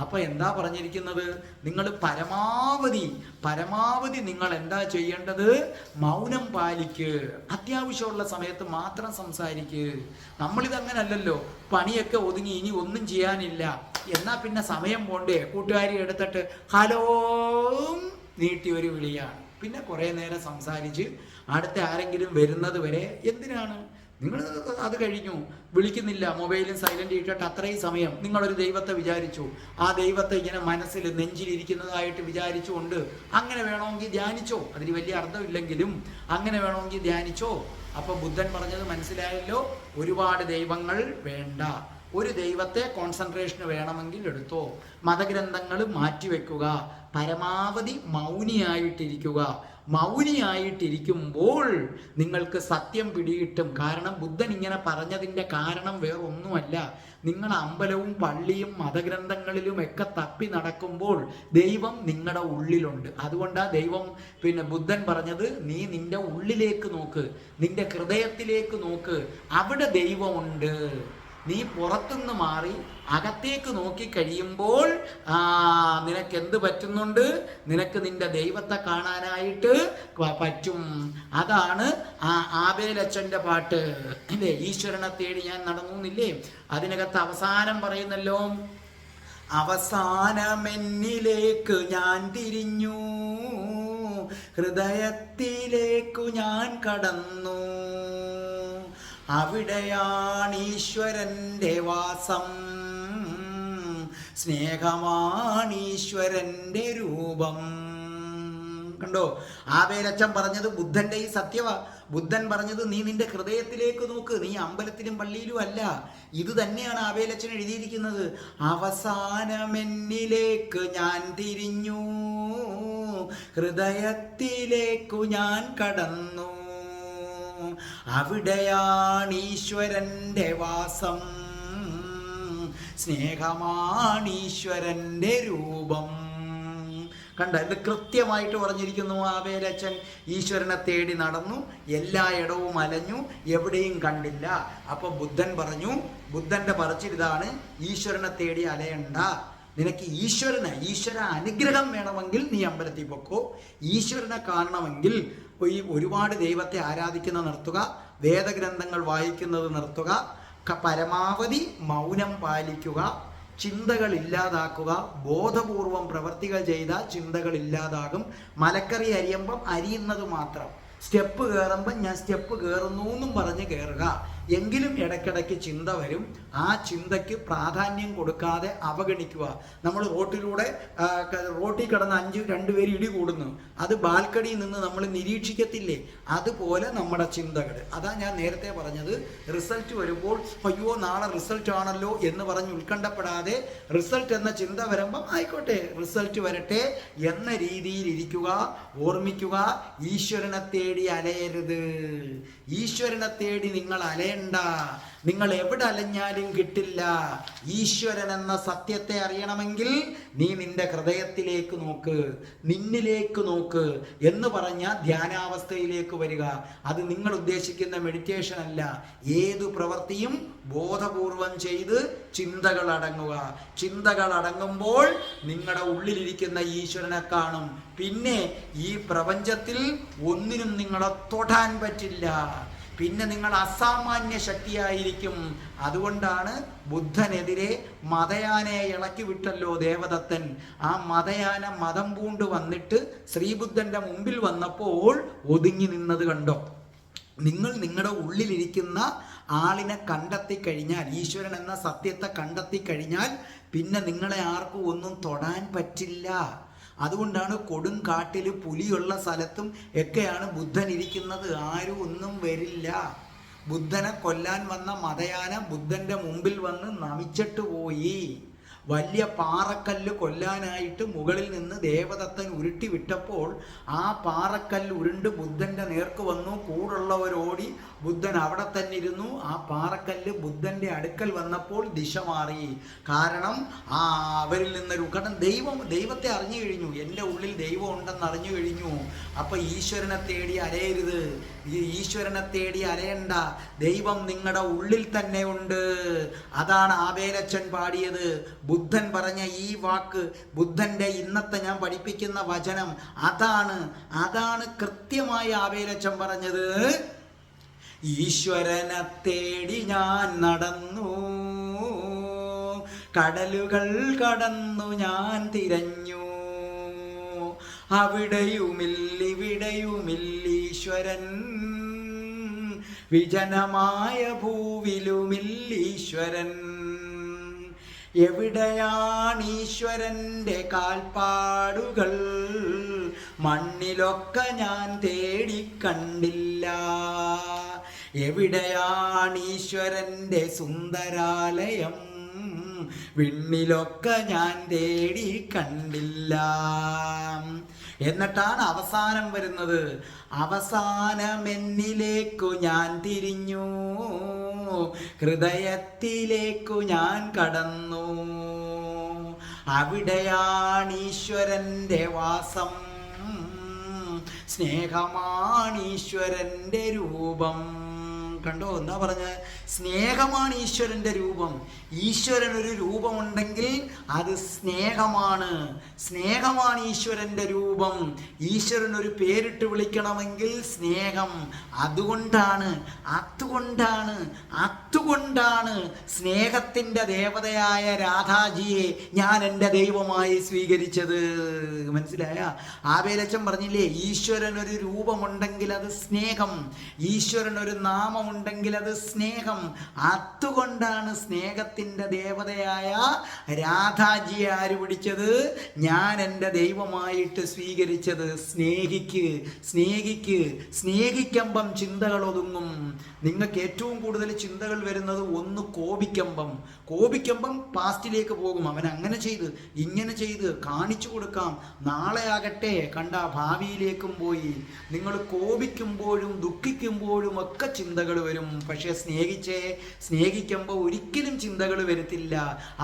അപ്പോൾ എന്താ പറഞ്ഞിരിക്കുന്നത്? നിങ്ങൾ പരമാവധി നിങ്ങൾ എന്താ ചെയ്യേണ്ടത്? മൗനം പാലിക്ക്, അത്യാവശ്യമുള്ള സമയത്ത് മാത്രം സംസാരിക്ക്. നമ്മളിതങ്ങനല്ലല്ലോ, പണിയൊക്കെ ഒതുങ്ങി, ഇനി ഒന്നും ചെയ്യാനില്ല, എന്നാൽ പിന്നെ സമയം പോണ്ടേ, കൂട്ടുകാരി എടുത്തിട്ട് ഹലോ നീട്ടി ഒരു വിളിയാണ്. പിന്നെ കുറേ നേരം സംസാരിച്ച് അടുത്ത ആരെങ്കിലും വരുന്നത് വരെ എന്തിനാണ്? നിങ്ങൾ അത് കഴിഞ്ഞു, വിളിക്കുന്നില്ല, മൊബൈലും സൈലൻ്റ് ഇട്ടിട്ട് അത്രയും സമയം നിങ്ങളൊരു ദൈവത്തെ വിചാരിച്ചു. ആ ദൈവത്തെ ഇങ്ങനെ മനസ്സിൽ നെഞ്ചിലിരിക്കുന്നതായിട്ട് വിചാരിച്ചുകൊണ്ട് അങ്ങനെ വേണമെങ്കിൽ ധ്യാനിച്ചോ. അതിന് വലിയ അർത്ഥമില്ലെങ്കിലും അങ്ങനെ വേണമെങ്കിൽ ധ്യാനിച്ചോ. അപ്പോൾ ബുദ്ധൻ പറഞ്ഞത് മനസ്സിലായല്ലോ, ഒരുപാട് ദൈവങ്ങൾ വേണ്ട, ഒരു ദൈവത്തെ കോൺസെൻട്രേഷന് വേണമെങ്കിൽ എടുത്തോ. മതഗ്രന്ഥങ്ങൾ മാറ്റിവെക്കുക, പരമാവധി മൗനിയായിട്ടിരിക്കുക. മൗനിയായിട്ടിരിക്കുമ്പോൾ നിങ്ങൾക്ക് സത്യം പിടികിട്ടും. കാരണം ബുദ്ധൻ ഇങ്ങനെ പറഞ്ഞതിൻ്റെ കാരണം വേറൊന്നുമല്ല, നിങ്ങൾ അമ്പലവും പള്ളിയും മതഗ്രന്ഥങ്ങളിലും ഒക്കെ തപ്പി നടക്കുമ്പോൾ ദൈവം നിങ്ങളുടെ ഉള്ളിലുണ്ട്. അതുകൊണ്ടാണ് ദൈവം ബുദ്ധൻ പറഞ്ഞത്, നീ നിന്റെ ഉള്ളിലേക്ക് നോക്ക്, നിന്റെ ഹൃദയത്തിലേക്ക് നോക്ക്, അവിടെ ദൈവമുണ്ട്. നീ പുറത്തുനിന്ന് മാറി അകത്തേക്ക് നോക്കി കഴിയുമ്പോൾ നിനക്ക് എന്ത് പറ്റുന്നുണ്ട്? നിനക്ക് നിന്റെ ദൈവത്തെ കാണാനായിട്ട് പറ്റും. അതാണ് ആബേലച്ചൻ്റെ പാട്ട് അല്ലേ, ഈശ്വരനെ തേടി ഞാൻ നടന്നില്ലേ. അതിനകത്ത് അവസാനം പറയുന്നല്ലോ, അവസാനമെന്നിലേക്ക് ഞാൻ തിരിഞ്ഞു, ഹൃദയത്തിലേക്കു ഞാൻ കടന്നു, അവിടെയാണ് ഈശ്വരൻ്റെ വാസം, സ്നേഹമാണ് ഈശ്വരൻ്റെ രൂപം. കണ്ടോ, ആബേലച്ചൻ പറഞ്ഞത് ബുദ്ധൻ്റെ ഈ സത്യവാ. ബുദ്ധൻ പറഞ്ഞത് നീ നിന്റെ ഹൃദയത്തിലേക്ക് നോക്ക്, നീ അമ്പലത്തിലും പള്ളിയിലും അല്ല. ഇത് തന്നെയാണ് ആബേലച്ചൻ എഴുതിയിരിക്കുന്നത്. അവസാനമെന്നിലേക്ക് ഞാൻ തിരിഞ്ഞു, ഹൃദയത്തിലേക്കു ഞാൻ കടന്നു, അവിടെയാണ് ഈശ്വരൻ്റെ വാസം, സ്നേഹമാണ് ഈശ്വരൻ്റെ രൂപം. കണ്ട, ഇത് കൃത്യമായിട്ട് പറഞ്ഞിരിക്കുന്നു. ആബേലച്ചൻ ഈശ്വരനെ തേടി നടന്നു, എല്ലായിടവും അലഞ്ഞു, എവിടെയും കണ്ടില്ല. അപ്പോൾ ബുദ്ധൻ പറഞ്ഞു, ബുദ്ധൻ്റെ പറച്ചിലിതാണ്, ഈശ്വരനെ തേടി അലയണ്ട, നിനക്ക് ഈശ്വര അനുഗ്രഹം വേണമെങ്കിൽ നീ അമ്പലത്തിൽ പൊക്കോ. ഈശ്വരനെ കാണണമെങ്കിൽ ഈ ഒരുപാട് ദൈവത്തെ ആരാധിക്കുന്ന നിർത്തുക, വേദഗ്രന്ഥങ്ങൾ വായിക്കുന്നത് നിർത്തുക, പരമാവധി മൗനം പാലിക്കുക, ചിന്തകൾ ഇല്ലാതാക്കുക. ബോധപൂർവം പ്രവർത്തികൾ ചെയ്താൽ ചിന്തകൾ ഇല്ലാതാകും. മലക്കറി അരിയുമ്പം അരിയുന്നത് മാത്രം, സ്റ്റെപ്പ് കയറുമ്പം ഞാൻ സ്റ്റെപ്പ് കയറുന്നു എന്നും പറഞ്ഞ് കയറുക. എങ്കിലും ഇടയ്ക്കിടയ്ക്ക് ചിന്ത വരും. ആ ചിന്തയ്ക്ക് പ്രാധാന്യം കൊടുക്കാതെ അവഗണിക്കുക. നമ്മൾ റോട്ടിൽ കിടന്ന് രണ്ടുപേര് ഇടി കൂടുന്നു, അത് ബാൽക്കണിയിൽ നിന്ന് നമ്മൾ നിരീക്ഷിക്കത്തില്ലേ? അതുപോലെ നമ്മുടെ ചിന്തകൾ. അതാ ഞാൻ നേരത്തെ പറഞ്ഞത്, റിസൾട്ട് വരുമ്പോൾ അയ്യോ നാളെ റിസൾട്ട് ആണല്ലോ എന്ന് പറഞ്ഞ് ഉത്കണ്ഠപ്പെടാതെ റിസൾട്ട് എന്ന ചിന്ത വരുമ്പം ആയിക്കോട്ടെ റിസൾട്ട് വരട്ടെ എന്ന രീതിയിൽ ഇരിക്കുക. ഓർമ്മിക്കുക, ഈശ്വരനെ തേടി അലയരുത്. ഈശ്വരനെ തേടി നിങ്ങൾ അലയണ്ട. നിങ്ങൾ എവിടെ അലഞ്ഞാലും കിട്ടില്ല. ഈശ്വരൻ എന്ന സത്യത്തെ അറിയണമെങ്കിൽ നീ നിന്റെ ഹൃദയത്തിലേക്ക് നോക്ക്, നിന്നിലേക്ക് നോക്ക് എന്ന് പറഞ്ഞ ധ്യാനാവസ്ഥയിലേക്ക് വരിക. അത് നിങ്ങൾ ഉദ്ദേശിക്കുന്ന മെഡിറ്റേഷൻ അല്ല. ഏതു പ്രവൃത്തിയും ബോധപൂർവം ചെയ്ത് ചിന്തകൾ അടങ്ങുക. ചിന്തകൾ അടങ്ങുമ്പോൾ നിങ്ങളുടെ ഉള്ളിലിരിക്കുന്ന ഈശ്വരനെ കാണും. പിന്നെ ഈ പ്രപഞ്ചത്തിൽ ഒന്നിനും നിങ്ങളെ തൊടാൻ പറ്റില്ല. പിന്നെ നിങ്ങൾ അസാമാന്യ ശക്തിയായിരിക്കും. അതുകൊണ്ടാണ് ബുദ്ധനെതിരെ മതയാനയെ ഇളക്കി വിട്ടല്ലോ ദേവദത്തൻ. ആ മതയാന മതം പൂണ്ട് വന്നിട്ട് ശ്രീബുദ്ധന്റെ മുമ്പിൽ വന്നപ്പോൾ ഒതുങ്ങി നിന്നത് കണ്ടോ? നിങ്ങൾ നിങ്ങളുടെ ഉള്ളിലിരിക്കുന്ന ആളിനെ കണ്ടെത്തി കഴിഞ്ഞാൽ, ഈശ്വരൻ എന്ന സത്യത്തെ കണ്ടെത്തി കഴിഞ്ഞാൽ പിന്നെ നിങ്ങളെ ആർക്കും ഒന്നും തൊടാൻ പറ്റില്ല. അതുകൊണ്ടാണ് കൊടുങ്കാട്ടിൽ പുലിയുള്ള സ്ഥലത്തും ഒക്കെയാണ് ബുദ്ധൻ ഇരിക്കുന്നത്. ആരും ഒന്നും വരില്ല. ബുദ്ധനെ കൊല്ലാൻ വന്ന മതയാന ബുദ്ധന്റെ മുമ്പിൽ വന്ന് നമിച്ചിട്ട് പോയി. വലിയ പാറക്കല്ല് കൊല്ലാനായിട്ട് മുകളിൽ നിന്ന് ദേവദത്തൻ ഉരുട്ടി വിട്ടപ്പോൾ ആ പാറക്കല്ല് ഉരുണ്ട് ബുദ്ധന്റെ നേർക്ക് വന്നു. കൂടുള്ളവരോടി, ബുദ്ധൻ അവിടെ തന്നെ ഇരുന്നു. ആ പാറക്കല്ല് ബുദ്ധന്റെ അടുക്കൽ വന്നപ്പോൾ ദിശ മാറി. കാരണം അവരിൽ നിന്നൊരു കാരണം ദൈവത്തെ അറിഞ്ഞു കഴിഞ്ഞു. എൻ്റെ ഉള്ളിൽ ദൈവം ഉണ്ടെന്ന് അറിഞ്ഞു കഴിഞ്ഞു. അപ്പൊ ഈശ്വരനെ തേടി അലയരുത്. ഈശ്വരനെ തേടി അലയണ്ട. ദൈവം നിങ്ങളുടെ ഉള്ളിൽ തന്നെ ഉണ്ട്. അതാണ് ആബേലച്ചൻ പാടിയത്. ബുദ്ധൻ പറഞ്ഞ ഈ വാക്ക്, ബുദ്ധന്റെ ഇന്നത്തെ ഞാൻ പഠിപ്പിക്കുന്ന വചനം അതാണ് കൃത്യമായി ആബേലച്ചൻ പറഞ്ഞത്. ഈശ്വരനെ തേടി ഞാൻ നടന്നു, കടലുകൾ കടന്നു ഞാൻ തിരഞ്ഞു, അവിടെയുമില്ലിവിടെയുമില്ലീശ്വരൻ, വിജനമായ ഭൂവിലുമില്ലീശ്വരൻ. എവിടെയാണീശ്വരൻ്റെ കാൽപ്പാടുകൾ? മണ്ണിലൊക്കെ ഞാൻ തേടിക്കണ്ടില്ല. എവിടെയാണീശ്വരൻ്റെ സുന്ദരാലയം? വിണ്ണിലൊക്കെ ഞാൻ തേടിക്കണ്ടില്ല. എന്നിട്ടാണ് അവസാനം വരുന്നത്. അവസാനമെന്നിലേക്കു ഞാൻ തിരിഞ്ഞു, ഹൃദയത്തിലേക്കു ഞാൻ കടന്നു, അവിടെയാണീശ്വരൻ്റെ വാസം, സ്നേഹമാണീശ്വരൻ്റെ രൂപം. കണ്ടോ എന്താ പറഞ്ഞ? സ്നേഹമാണ് ഈശ്വരൻ്റെ രൂപം. ഈശ്വരൻ ഒരു രൂപമുണ്ടെങ്കിൽ അത് സ്നേഹമാണ്. സ്നേഹമാണ് ഈശ്വരൻ്റെ രൂപം. ഈശ്വരൻ ഒരു പേരിട്ട് വിളിക്കണമെങ്കിൽ സ്നേഹം. അതുകൊണ്ടാണ് സ്നേഹത്തിൻ്റെ ദേവതയായ രാധാജിയെ ഞാൻ എൻ്റെ ദൈവമായി സ്വീകരിച്ചത്. മനസ്സിലായ? ആബേലച്ചൻ പറഞ്ഞില്ലേ, ഈശ്വരൻ ഒരു രൂപമുണ്ടെങ്കിൽ അത് സ്നേഹം, ഈശ്വരൻ ഒരു നാമമുണ്ടെങ്കിൽ അത് സ്നേഹം. അതുകൊണ്ടാണ് സ്നേഹത്തിൻ്റെ ദേവതയായ രാധാജിയെ ആര് പിടിച്ചത്? ഞാൻ എൻ്റെ ദൈവമായിട്ട് സ്വീകരിച്ചത്. സ്നേഹിക്കുമ്പം ചിന്തകൾ ഒതുങ്ങും. നിങ്ങൾക്ക് ഏറ്റവും കൂടുതൽ ചിന്തകൾ വരുന്നത് ഒന്ന് കോപിക്കുമ്പം പാസ്റ്റിലേക്ക് പോകും. അവൻ അങ്ങനെ ചെയ്ത് ഇങ്ങനെ ചെയ്ത് കാണിച്ചു കൊടുക്കാം, നാളെ ആകട്ടെ കണ്ട ഭാവിയിലേക്കും പോയി. നിങ്ങൾ കോപിക്കുമ്പോഴും ദുഃഖിക്കുമ്പോഴും ഒക്കെ ചിന്തകൾ വരും. പക്ഷേ സ്നേഹിക്കുമ്പോൾ ഒരിക്കലും ചിന്തകൾ വരത്തില്ല.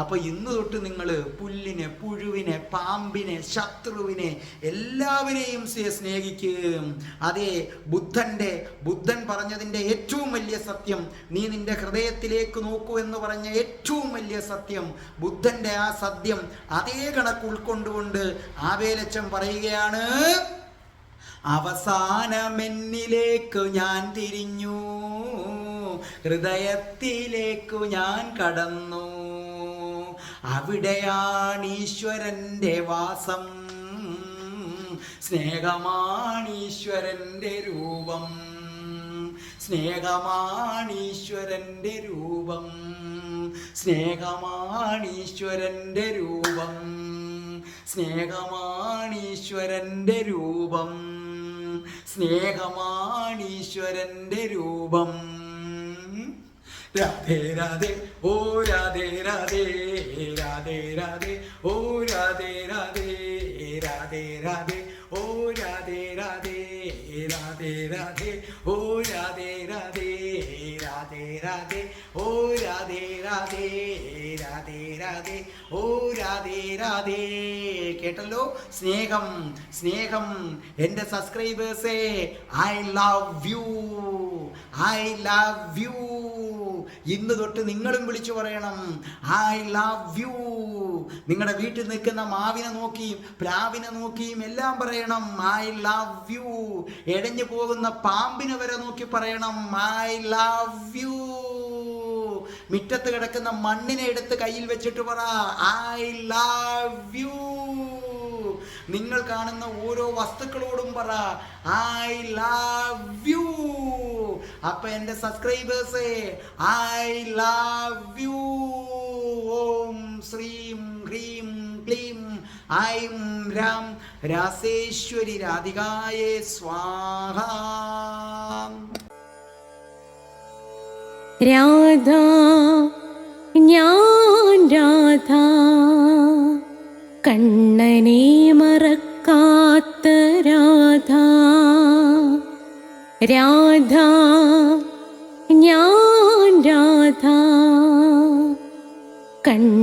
അപ്പോൾ ഇന്ന് തൊട്ട് നിങ്ങൾ പുല്ലിനെ, പുഴുവിനെ, പാമ്പിനെ, ശത്രുവിനെ എല്ലാവരെയും സ്നേഹിക്കും. അതെ, ബുദ്ധൻ പറഞ്ഞതിൻ്റെ ഏറ്റവും വലിയ സത്യം, നീ നിന്റെ ഹൃദയത്തിലേക്ക് നോക്കൂ എന്ന് പറഞ്ഞ ഏറ്റവും വലിയ സത്യം, ബുദ്ധൻ്റെ ആ സത്യം അതേ കണക്ക് ഉൾക്കൊണ്ടുകൊണ്ട് ആബേലച്ചൻ പറയുകയാണ്, അവസാനമെന്നിലേക്കു ഞാൻ തിരിഞ്ഞു, ഹൃദയത്തിലേക്കു ഞാൻ കടന്നു, അവിടെയാണ് ഈശ്വരൻ്റെ വാസം, സ്നേഹമാണീശ്വരൻ്റെ രൂപം, സ്നേഹമാണീശ്വരൻ്റെ രൂപം, സ്നേഹമാണീശ്വരൻ്റെ രൂപം, സ്നേഹമാണീശ്വരൻ്റെ രൂപം, സ്നേഹമാണീശ്വരൻ്റെ രൂപം. രാധേ രാധേ ഓ രാധേ രാധേ, രാധേ രാധേ ഓ രാധേ രാധേ, രാധേ രാധേ ഓ രാധേ രാധേ, രാധേ രാധേ ഓ രാധേ രാധേ, രാധേ രാധേ ഓ രാധേ രാധേ, രാധേ രാധേ ഓ രാധേ രാധേ. കേട്ടല്ലോ, സ്നേഹം എൻ്റെ സബ്സ്ക്രൈബേഴ്സേ, I love you, I love you. ഇന്ന് തൊട്ട് നിങ്ങളും വിളിച്ചു പറയണം, ഐ ലവ് യു. നിങ്ങളുടെ വീട്ടിൽ നിൽക്കുന്ന മാവിനെ നോക്കിയും പ്ലാവിനെ നോക്കിയും എല്ലാം പറയണം, ഐ ലവ് യു. എടഞ്ഞു പോകുന്ന പാമ്പിനെ വരെ നോക്കി പറയണം, ഐ ലവ് യു. മുറ്റത്ത് കിടക്കുന്ന മണ്ണിനെ എടുത്ത് കയ്യിൽ വെച്ചിട്ട് പറ, ഐ ലവ് യു. നിങ്ങൾ കാണുന്ന ഓരോ വസ്തുക്കളോടും പറ, ഐ ലവ് യു. അപ്പൊ എൻ്റെ സബ്സ്ക്രൈബേഴ്സേ, ഐ ലവ് യു. ഓം ശ്രീം ഹ്രീം ക്ലീം ഐം രാം രാസേശ്വരി രാധികായേ സ്വാഹ. രാധ, ഞാൻ രാധ, കണ്ണനെ മറക്കാത്ത രാധ, രാധ, ഞാൻ രാധ, കണ്ണ